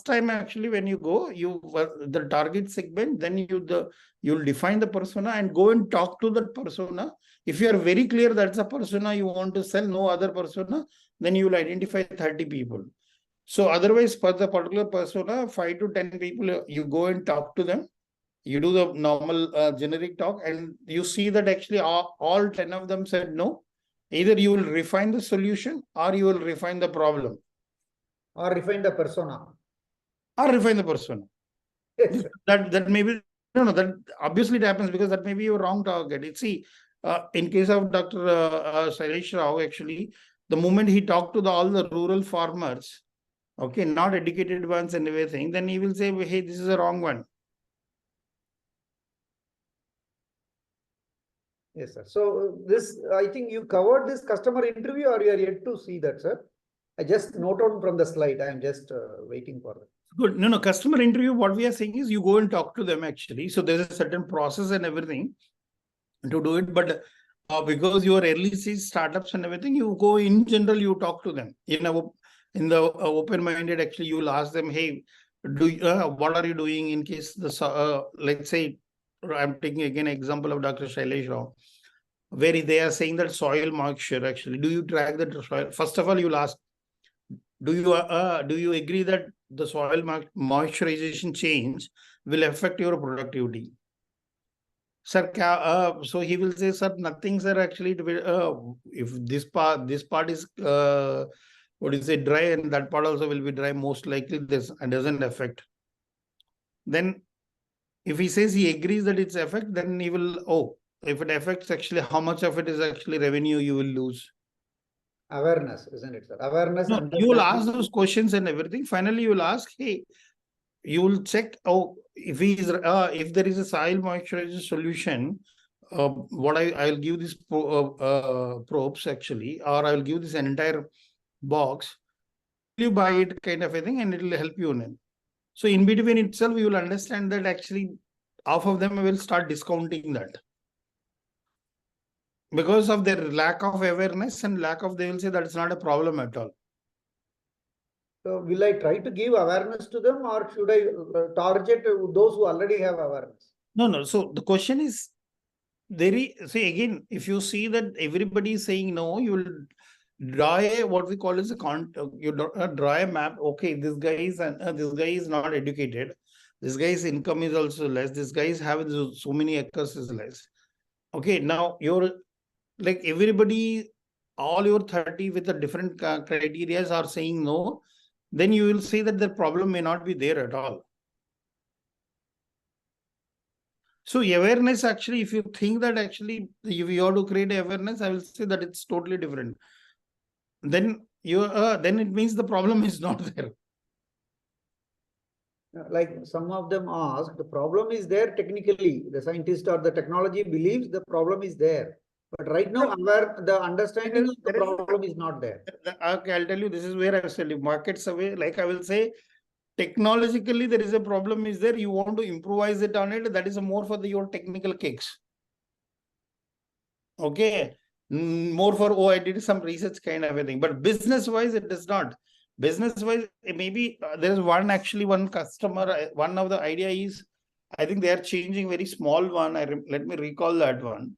time actually when you go, the target segment, then you'll define the persona and go and talk to that persona. If you are very clear that's a persona you want to sell, no other persona, then you will identify 30 people. So otherwise, for the particular persona, 5 to 10 people, you go and talk to them. You do the normal generic talk, and you see that actually all 10 of them said no. Either you will refine the solution or you will refine the problem. Or refine the persona. Or refine the persona. Yes. That may be, no, that obviously it happens because that may be your wrong target. See, in case of Dr. Shailesh Rao, actually, the moment he talked to all the rural farmers, okay, not educated ones and everything, then he will say, hey, this is a wrong one. Yes, sir. So this, I think you covered this customer interview, or you are yet to see that, sir? I just note on from the slide. I am just waiting for that. Good. No, customer interview, what we are saying is you go and talk to them actually. So there's a certain process and everything to do it. But because you are early stage startups and everything, you go in general, you talk to them. In the open-minded, actually, you will ask them, hey, what are you doing in case the, let's say, I'm taking again an example of Dr. Shailesh Rao, where they are saying that soil moisture, actually, do you track the soil? First of all, you'll ask, do you agree that the soil moisturization change will affect your productivity? Sir, so he will say, sir, nothing, sir, actually, if this part is, what is it, dry, and that part also will be dry, most likely this doesn't affect. Then if he says he agrees that it's affect, then he will, if it affects, actually, how much of it is actually revenue you will lose? Awareness, isn't it, sir? Awareness. No, you will ask those questions and everything. Finally, you will ask, hey, you will check, if there is a soil moisturizer solution, what I'll give this probes actually, or I will give this entire box, you buy it, kind of a thing, and it will help you in. So in between itself, you will understand that actually half of them will start discounting that. Because of their lack of awareness and they will say that it's not a problem at all. So will I try to give awareness to them, or should I target those who already have awareness? No. So the question is, see again, if you see that everybody is saying no, you will draw what we call as you draw a map. Okay, this guy is not educated. This guy's income is also less. This guy is having so many acres is less. Okay, now you're like everybody, all your 30 with the different criteria are saying no, then you will see that the problem may not be there at all. So awareness, actually, if you think that actually if you have to create awareness, I will say that it's totally different. Then then it means the problem is not there. Like some of them ask, the problem is there technically. The scientist or the technology believes the problem is there. But right now, the understanding of the problem is not there. Okay, I'll tell you, this is where I will tell you, market survey, like I will say, technologically, there is a problem is there. You want to improvise it on it. That is more for your technical kicks. Okay. More for, I did some research kind of a thing. But business-wise, it does not. Business-wise, maybe there is one customer, one of the idea is, I think they are changing very small one. Let me recall that one.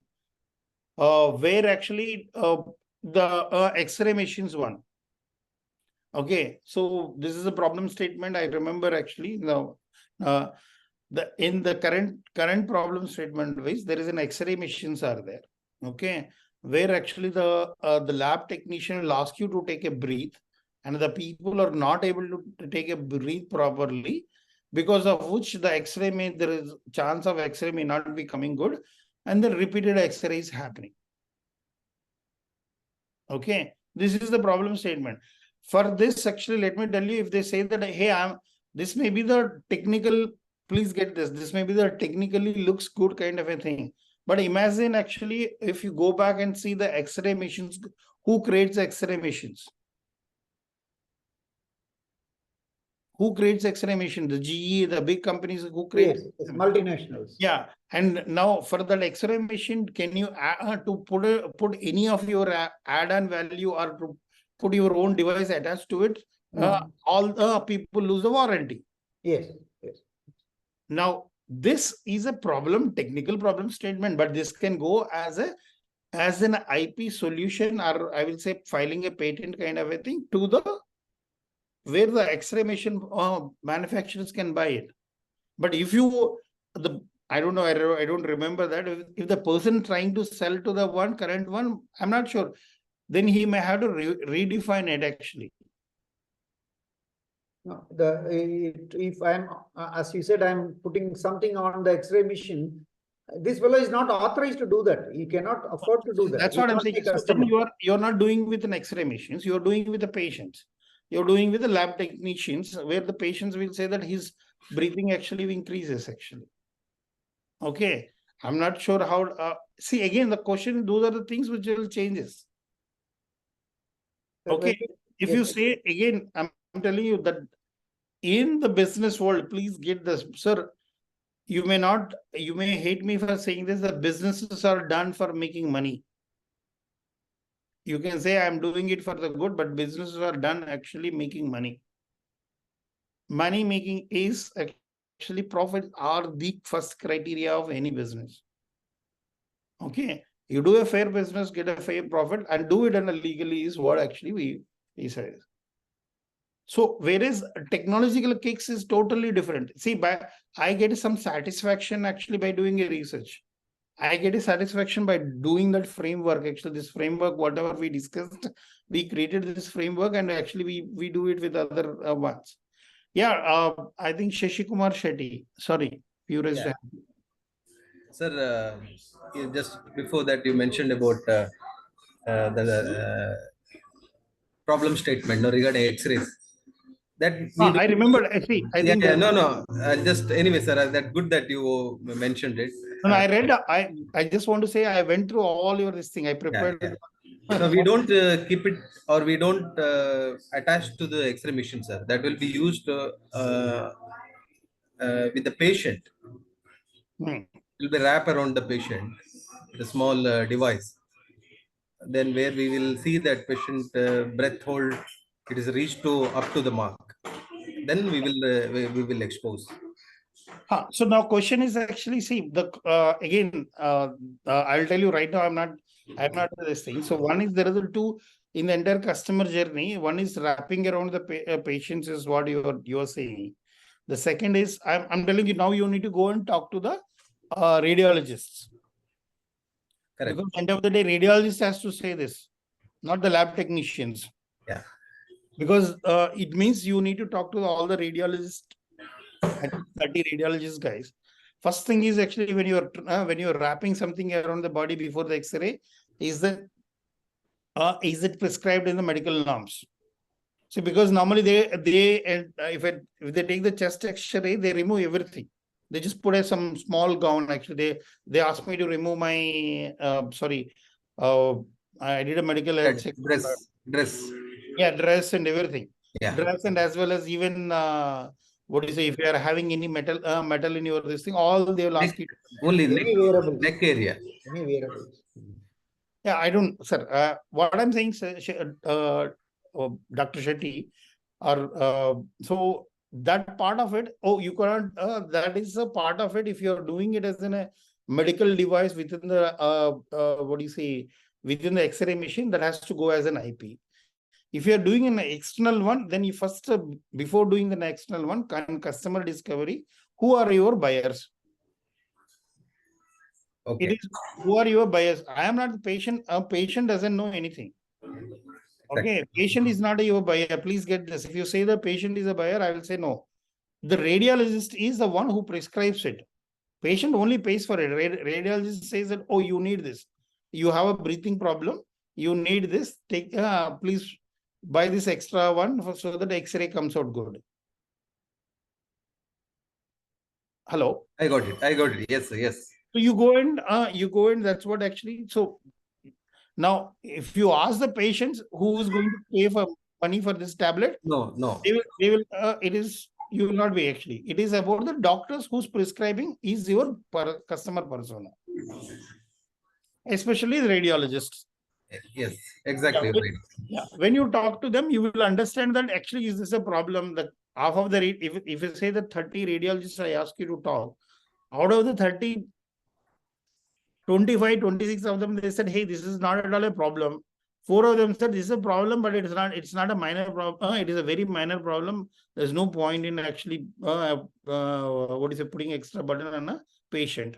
Where actually the X-ray machines one. Okay, so this is a problem statement. I remember actually now in the current problem statement wise, there is an X-ray machines are there. Okay, where actually the lab technician will ask you to take a breath, and the people are not able to take a breath properly, because of which the X-ray there is chance of X-ray may not be coming good, and the repeated X-ray is happening. Okay, this is the problem statement. For this, actually, let me tell you, if they say that, hey, this may be the technical, please get this. This may be the technically looks good kind of a thing. But imagine actually, if you go back and see the X-ray machines, who creates X-ray machines? Who creates X-ray machines? The GE, the big companies who create. Yes, multinationals. Yeah, and now for that X-ray machine, can you to put any of your add-on value or to put your own device attached to it? No. All the people lose the warranty. Yes. Now, this is a technical problem statement, but this can go as an IP solution, or I will say filing a patent kind of a thing to where the X-ray machine manufacturers can buy it. But if the I don't know. I don't remember that. If the person trying to sell to the current one, I'm not sure. Then he may have to redefine it actually. No, if I'm, as you said, I'm putting something on the X-ray machine. This fellow is not authorized to do that. He cannot afford to do that. That's He's what I'm not saying. a So customer. then you're not doing with an X-ray machines. You're doing with the patients. You're doing with the lab technicians, where the patients will say that his breathing actually increases actually. Okay, I'm not sure how. See, again, the question, those are the things which will changes. Okay, if you say again, I'm telling you that in the business world, please get this, sir. You may hate me for saying this. The businesses are done for making money. You can say I'm doing it for the good, but businesses are done actually making money. Money making is actually profit are the first criteria of any business. Okay, you do a fair business, get a fair profit, and do it under legally is what actually we say. So whereas technological kicks is totally different. See, I get some satisfaction actually by doing a research. I get a satisfaction by doing that framework. Actually, this framework, whatever we discussed, we created this framework, and actually we do it with other ones. Yeah, I think Shashi Kumar Shetty. Sorry, you raised hand. Sir, just before that, you mentioned about the problem statement regarding X-rays. That I remember. Actually, I think no. Just anyway, sir. That good that you mentioned it. No, I read. I just want to say I went through all your this thing. I prepared. No, we don't keep it, or we don't attach to the X-ray machine, sir. That will be used with the patient. It will be wrapped around the patient, the small device. Then where we will see that patient breath hold, it is reached to up to the mark. Then we will expose. So now question is actually, see, the again, I'll tell you right now, I'm not this thing. So one is there is two in the entire customer journey. One is wrapping around the patients is what you're saying. The second is I'm telling you now you need to go and talk to the radiologists. Correct. Because at the end of the day, radiologist has to say this, not the lab technicians. Yeah. Because it means you need to talk to all the radiologists, 30 radiologist guys. First thing is actually when you're wrapping something around the body before the X-ray, is it prescribed in the medical norms? See, because normally if they take the chest X-ray, they remove everything. They just put some small gown. Actually, they asked me to remove my I did a medical dress. Yeah, dress and everything. Yeah. Dress and as well as even what do you say, if you are having any metal in your this thing, all they will ask you. Only neck area. Any wearables. Yeah, I don't, sir. What I'm saying, sir, Dr. Shetty, or so that part of it, you cannot, that is a part of it. If you're doing it as in a medical device within the, within the X-ray machine, that has to go as an IP. If you're doing an external one, then you first, before doing the external one, customer discovery, who are your buyers? Okay. It is, who are your buyers? I am not the patient. A patient doesn't know anything. Okay, patient is not your buyer. Please get this. If you say the patient is a buyer, I will say no. The radiologist is the one who prescribes it. Patient only pays for it. Radiologist says that, oh, you need this. You have a breathing problem. You need this. Take, please buy this extra one so that the X-ray comes out good. Hello. I got it. Yes, sir. Yes. So you go and that's what actually. So now, if you ask the patients who is going to pay for money for this tablet, no, they will. You will not be actually. It is about the doctors who's prescribing is your customer persona, especially the radiologists. Yes, exactly. Yeah, when you talk to them, you will understand that actually is this a problem that half of the if you say that 30 radiologists I ask you to talk, out of the 30, 25, 26 of them, they said, hey, this is not at all a problem. 4 of them said this is a problem, but it's not a minor problem. It is a very minor problem. There's no point in actually putting extra burden on a patient.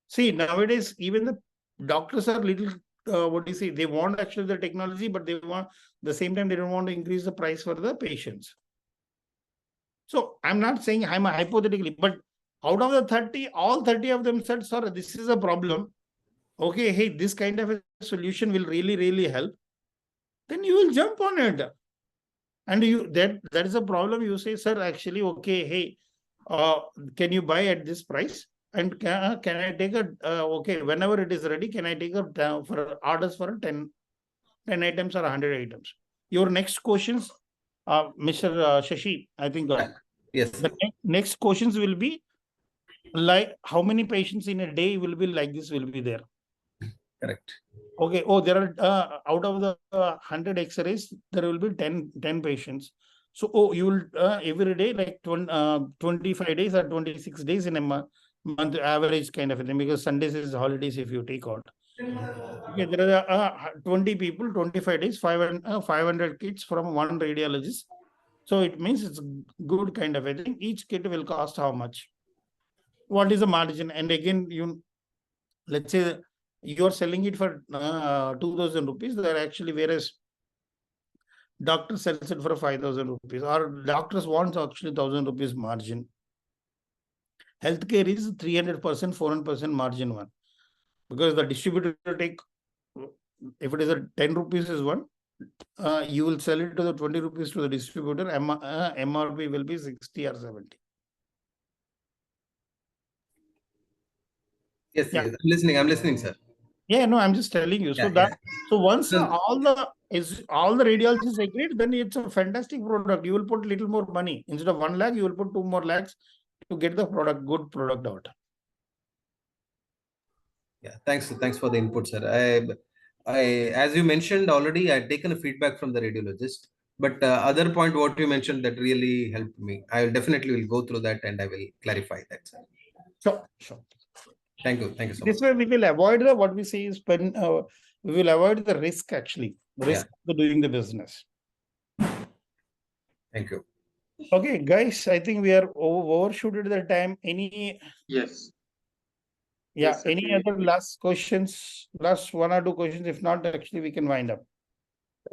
See, nowadays, even the doctors are little, what do you say? They want actually the technology, but they want, the same time, they don't want to increase the price for the patients. So I'm not saying I'm hypothetically, but out of the 30, all 30 of them said, sorry, this is a problem. Okay, hey, this kind of a solution will really, really help. Then you will jump on it. And you that is a problem. You say, sir, actually, okay, hey, can you buy at this price? And can I take a, okay, whenever it is ready, can I take a for orders for 10 items or 100 items? Your next questions, Mr. Shashi, I think. Yes. The next questions will be like, how many patients in a day will be like this will be there? Correct. Okay. Oh, there are out of the 100 X-rays, there will be 10 patients. So, oh, you will every day like 25 days or 26 days in a month average kind of a thing, because Sundays is holidays if you take out. Okay, there are 20 people, 25 days, 500 kits from one radiologist. So it means it's good kind of a thing. Each kit will cost how much? What is the margin? And again, let's say you're selling it for 2,000 rupees. They're actually, whereas doctor sells it for 5,000 rupees, or doctors want actually 1,000 rupees margin. Healthcare is 300%, 400% margin one, because the distributor take, if it is a 10 rupees is one, you will sell it to the 20 rupees to the distributor. MRP will be 60 or 70. Yes, Yeah. yes. I'm listening, sir. Yeah, no, I'm just telling you. So so once all the radiologists agreed, then it's a fantastic product. You will put little more money. Instead of 1 lakh, you will put 2 more lakhs to get the good product out. Yeah, thanks for the input, sir. I as you mentioned already, I've taken a feedback from the radiologist. But other point what you mentioned that really helped me. I will definitely go through that and I will clarify that, sir. Sure. Thank you so much. This way we will avoid what we say is we will avoid the risk actually, of doing the business. Thank you. Okay, guys, I think we are overshooted the time. Any? Yes. Yeah. Yes, Any other last questions? Last 1 or 2 questions. If not, actually we can wind up.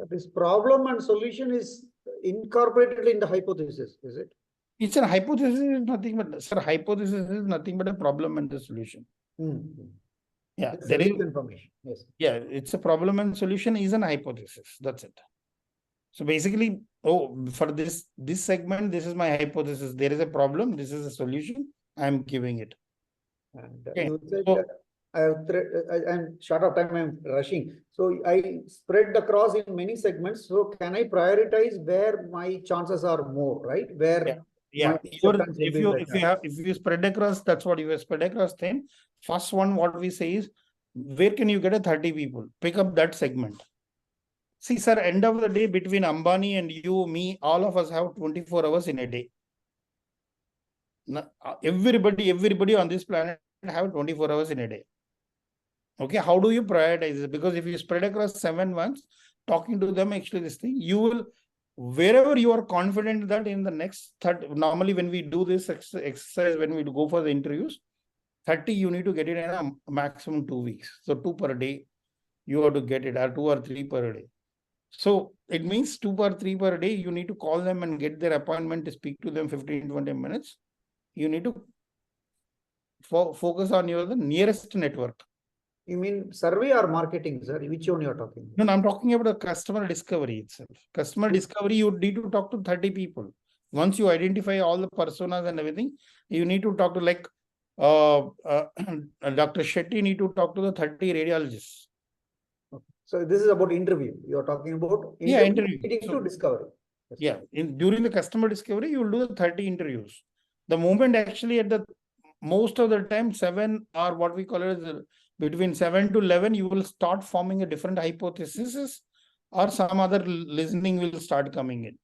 This problem and solution is incorporated in the hypothesis, is it? It's a hypothesis is nothing but, sir, hypothesis is nothing but a problem and the solution. Yeah, It's there is information. Yes. Yeah, it's a problem and solution is an hypothesis. That's it. So basically, for this segment, this is my hypothesis. There is a problem. This is a solution. I'm giving it. And Okay. you said I'm short of time. I'm rushing. So I spread across in many segments. So can I prioritize where my chances are more, right? Where if you spread across, that's what you spread across. Then first one, what we say is, where can you get a 30 people? Pick up that segment. See, sir, end of the day, between Ambani and you, me, all of us have 24 hours in a day. Everybody on this planet have 24 hours in a day. Okay, how do you prioritize it? Because if you spread across 7 months, talking to them, actually this thing, you will, wherever you are confident that in the next 30, normally when we do this exercise, when we go for the interviews, 30, you need to get it in a maximum 2 weeks. So 2 per day, you have to get it, or 2 or 3 per day. So it means 2 or 3 per day, you need to call them and get their appointment to speak to them 15-20 minutes. You need to focus on the nearest network. You mean survey or marketing, sir? Which one you're talking about? No, I'm talking about the customer discovery itself. Customer discovery, you need to talk to 30 people. Once you identify all the personas and everything, you need to talk to like Dr. Shetty need to talk to the 30 radiologists. So this is about interview. You're talking about interview. To discovery. Yeah, during the customer discovery, you will do the 30 interviews. The moment actually at the most of the time 7 or what we call it between 7 to 11, you will start forming a different hypothesis, or some other listening will start coming in.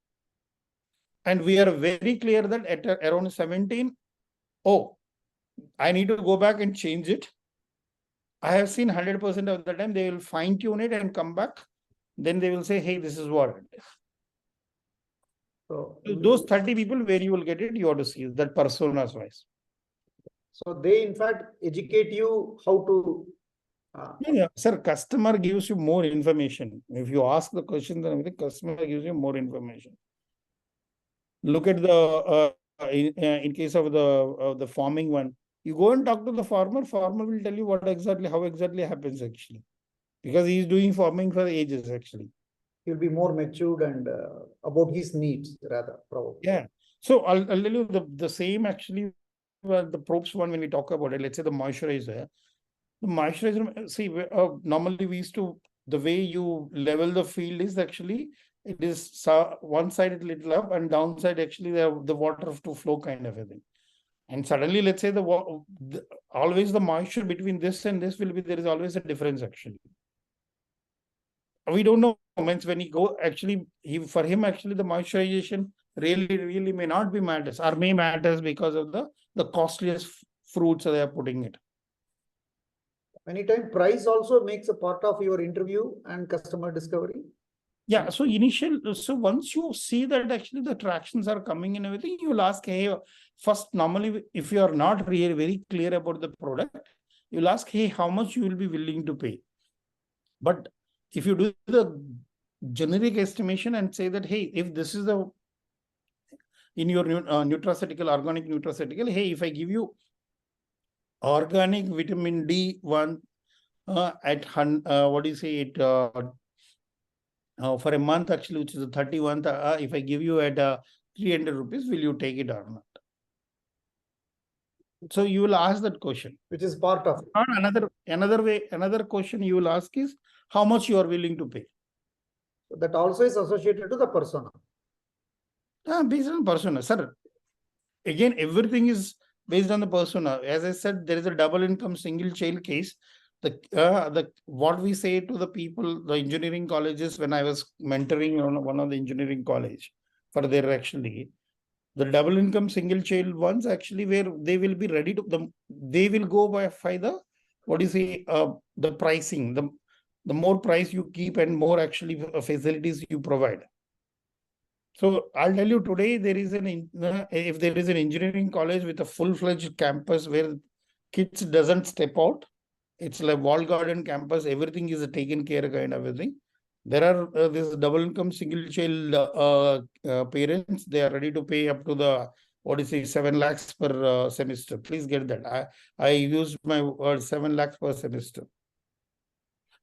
And we are very clear that at around 17, I need to go back and change it. I have seen 100% of the time they will fine tune it and come back. Then they will say, hey, this is what it is. So those 30 people, where you will get it, you have to see that personas wise. So they in fact educate you how to. Yeah, sir, customer gives you more information. If you ask the question, then the customer gives you more information. Look at the in case of the farming one, you go and talk to the farmer. Farmer will tell you how exactly happens actually, because he is doing farming for ages actually. He'll be more matured and about his needs rather probably. Yeah. So I'll tell you the same actually. The probes one, when we talk about it, let's say the moisturizer. The moisturizer, see, normally we used to, the way you level the field is actually, it is one side it little up and downside actually the water to flow kind of a thing. And suddenly, let's say always the moisture between this and this will be, there is always a difference actually. We don't know moments when he go, actually, for him actually the moisturization really may not be matters, or may matters because of the costliest fruits they are putting it. Many times price also makes a part of your interview and customer discovery. Yeah, so once you see that actually the tractions are coming and everything, you'll ask, hey, first, normally, if you are not really very clear about the product, you'll ask, hey, how much you will be willing to pay. But if you do the generic estimation and say that, hey, if this is in your nutraceutical, organic nutraceutical, hey, if I give you organic vitamin D1 at what do you say it for a month actually, which is the 31th, if I give you at 300 rupees, will you take it or not? So you will ask that question, which is part of it. Another question you will ask is how much you are willing to pay. So that also is associated to the persona. Based on persona, sir. Again, everything is based on the persona. As I said, there is a double income single child case. What we say to the people, the engineering colleges, when I was mentoring on one of the engineering college for their actually, the double income single child ones actually, where they will be ready to, they will go by the, what do you say, the pricing, the more price you keep and more actually facilities you provide. So I'll tell you today, if there is an engineering college with a full-fledged campus where kids doesn't step out, it's like wall garden campus, everything is taken care kind of a thing. There are this double income single child parents, they are ready to pay up to the, 7 lakhs per semester. Please get that. I used my word 7 lakhs per semester.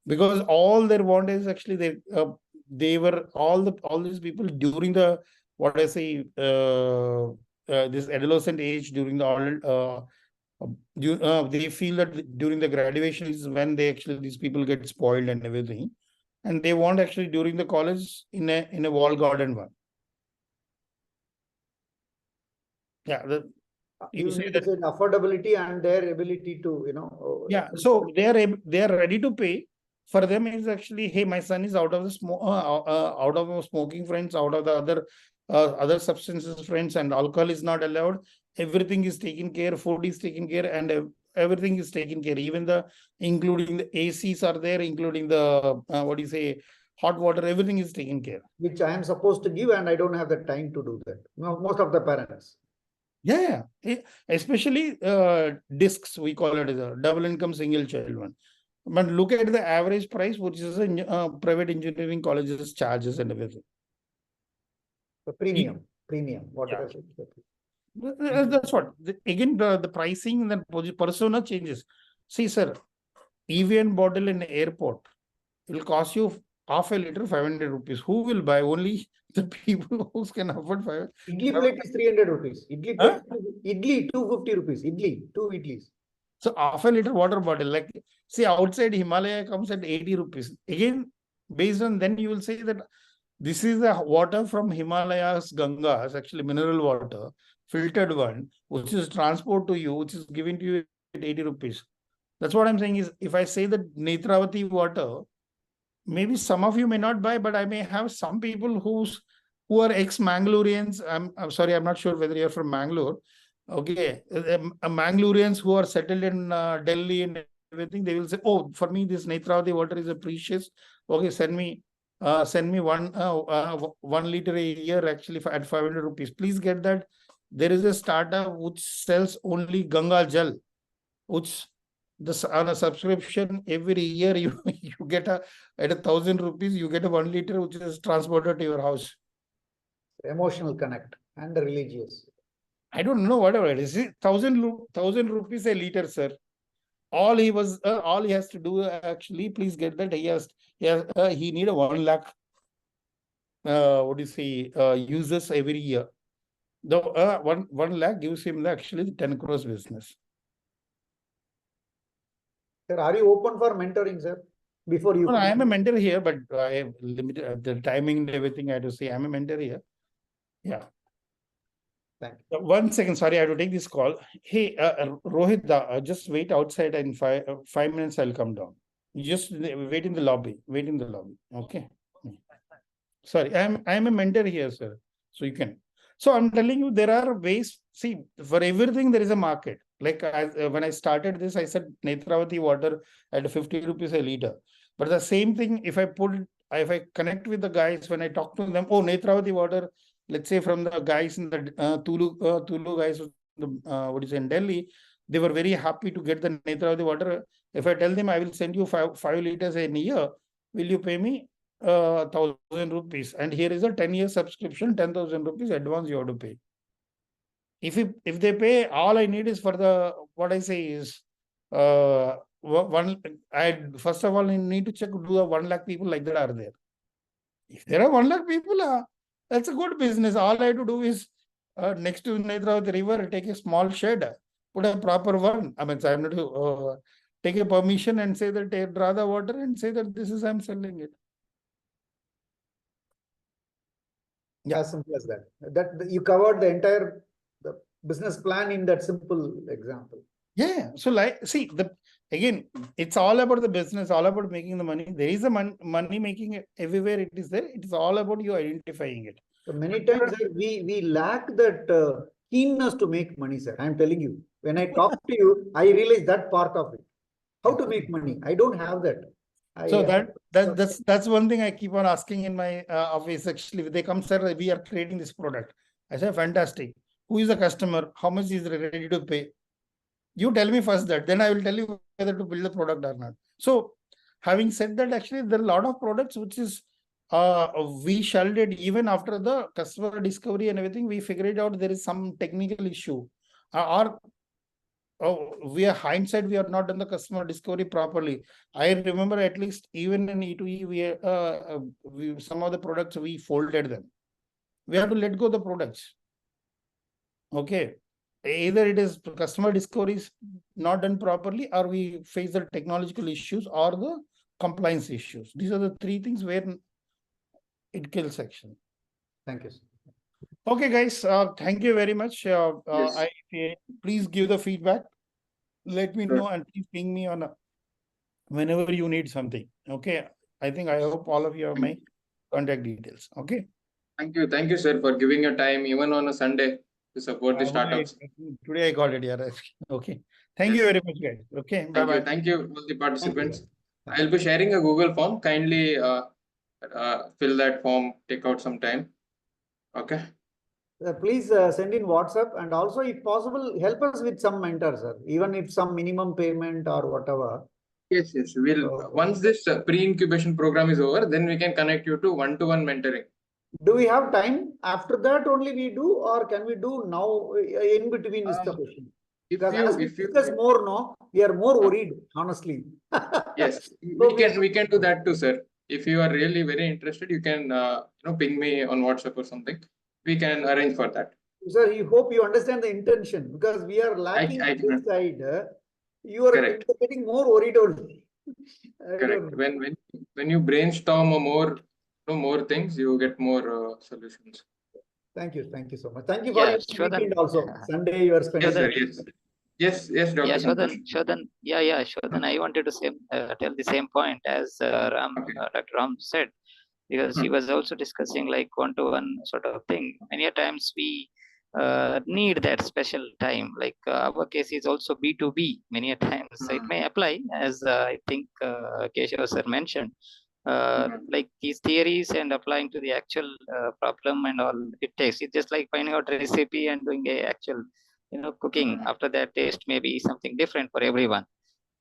Because all their want is actually they were all these people during the this adolescent age, during the they feel that during the graduation is when these people get spoiled and everything, and they want actually during the college in a wall garden one. Yeah, you say that affordability and their ability to yeah, so they are ready to pay. For them is actually, hey, my son is out of the out of smoking friends, out of the other substances friends, and alcohol is not allowed. Everything is taken care, food is taken care, and everything is taken care. Even including the ACs are there, including the hot water, everything is taken care. Which I am supposed to give, and I don't have the time to do that. Most of the parents. Yeah, especially discs, we call it as a double income single child one. But look at the average price, which is private engineering colleges charges and everything. The premium, whatever. Yeah. That's what. Again, the pricing and the persona changes. See, sir, EVN bottle in the airport will cost you half a liter, 500 rupees. Who will buy? Only the people who can afford 500. Idli plate is 300 rupees. Idli plate, idli 250 rupees. Idli, 2 idlis. So half a liter water bottle, like see outside Himalaya comes at 80 rupees. Again, based on then you will say that this is the water from Himalayas, Gangas, actually mineral water, filtered one, which is transport to you, which is given to you at 80 rupees. That's what I'm saying is, if I say that Netravati water, maybe some of you may not buy, but I may have some people who are ex-Mangaloreans. I'm sorry, I'm not sure whether you're from Mangalore. Okay, Mangaloreans who are settled in Delhi and everything, they will say, oh, for me, this Netravati water is a precious. Okay, send me 1 liter a year actually at 500 rupees. Please get that. There is a startup which sells only Ganga Jal, which on a subscription every year you get at 1,000 rupees, you get a 1 liter which is transported to your house. Emotional connect and the religious. I don't know whatever it is. 1,000 rupees a liter, sir. All he has to do actually, please get that he need a 1 lakh users every year. The 1 lakh gives him actually 10 crores business. Sir, are you open for mentoring, sir? Before you. No, I am a mentor here, but I have limited the timing and everything. I have to say I'm a mentor here. Yeah. Thank you. 1 second, sorry, I have to take this call. Hey, Rohit, just wait outside and 5 minutes. I'll come down. Just wait in the lobby. Wait in the lobby. Okay. Sorry, I'm a mentor here, sir. So you can. So I'm telling you, there are ways. See, for everything there is a market. Like when I started this, I said Netravati water at 50 rupees a liter. But the same thing, if I connect with the guys, when I talk to them, oh, Netravati water, let's say from the guys in the Tulu guys, in Delhi, they were very happy to get the Netravati water. If I tell them I will send you 5 liters in a year, will you pay me 1,000 rupees? And here is a 10-year subscription, 10,000 rupees advance you have to pay. If they pay, all I need is for the, what I say is, first of all, I need to check, do a 1 lakh people like that are there. If there are 1 lakh people, that's a good business. All I have to do is, next to Netravati river, take a small shed, put a proper one. I mean, so I'm going to take a permission and say that draw the water and say that this is, I'm selling it. Yeah, as simple as that. That you covered the entire business plan in that simple example. Yeah. So see, again, it's all about the business, all about making the money. There is a money making everywhere it is there. It is all about you identifying it. So many times we lack that keenness to make money, sir. I'm telling you, when I talk to you, I realize that part of it. How to make money? I don't have that. So that's one thing I keep on asking in my office. Actually, they come, sir, we are creating this product. I say, fantastic. Who is the customer? How much is ready to pay? You tell me first that, then I will tell you whether to build the product or not. So having said that, actually, there are a lot of products which is we shelved it even after the customer discovery and everything. We figured out there is some technical issue. We are hindsight, we have not done the customer discovery properly. I remember at least even in E2E, some of the products we folded them. We have to let go the products. Okay. Either it is customer discovery is not done properly, or we face the technological issues or the compliance issues. These are the 3 things where it kills action. Thank you. Okay, guys. Thank you very much. Yes. Please give the feedback. Let me know and please ping me on whenever you need something. Okay. I hope all of you have my contact details. Okay. Thank you, sir, for giving your time even on a Sunday to support the startups. Today I got it. Yeah. Okay. Thank you very much, guys. Okay. Bye-bye. Thank you, all the participants. I'll be sharing a Google form. Kindly fill that form. Take out some time. Okay. Please send in WhatsApp, and also, if possible, help us with some mentors, sir. Even if some minimum payment or whatever. Yes. We'll once this pre-incubation program is over, then we can connect you to one-to-one mentoring. Do we have time after that only we do, or can we do now in between is the question? Because as we discuss more, no, we are more worried, honestly. Yes, we can do that too, sir. If you are really very interested, you can ping me on WhatsApp or something. We can arrange for that. Sir, you hope you understand the intention, because we are lacking this side. You are getting more worried only. Correct. When you brainstorm more things, you get more solutions. Thank you so much. Thank you for your weekend also. Sunday you are spending. Yes, Dr. Shodhan. Shodhan, I wanted to tell the same point as Dr. Ram said, because he was also discussing like one-to-one sort of thing. Many times we need that special time. Like our case is also B2B many a times. So it may apply, as I think Keshav sir mentioned. like these theories and applying to the actual problem and all it takes. It's just like finding out a recipe and doing a actual, cooking. After that, taste may be something different for everyone.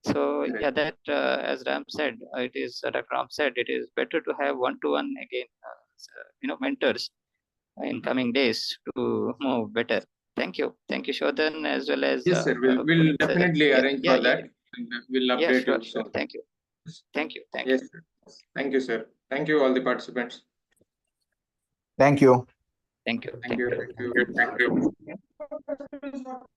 So yeah, that as Ram said, Dr. Ram said, it is better to have one-to-one again, mentors in coming days to move better. Thank you, Shodhan, as well as Yes, sir. We'll Puneet, sir. definitely Yeah, arrange yeah, for that. And we'll yeah, update sure, you. sure. So, Thank you. yes, sir. Thank you, sir. Thank you, all the participants. Thank you. Thank you. Thank you. Thank you. Thank you.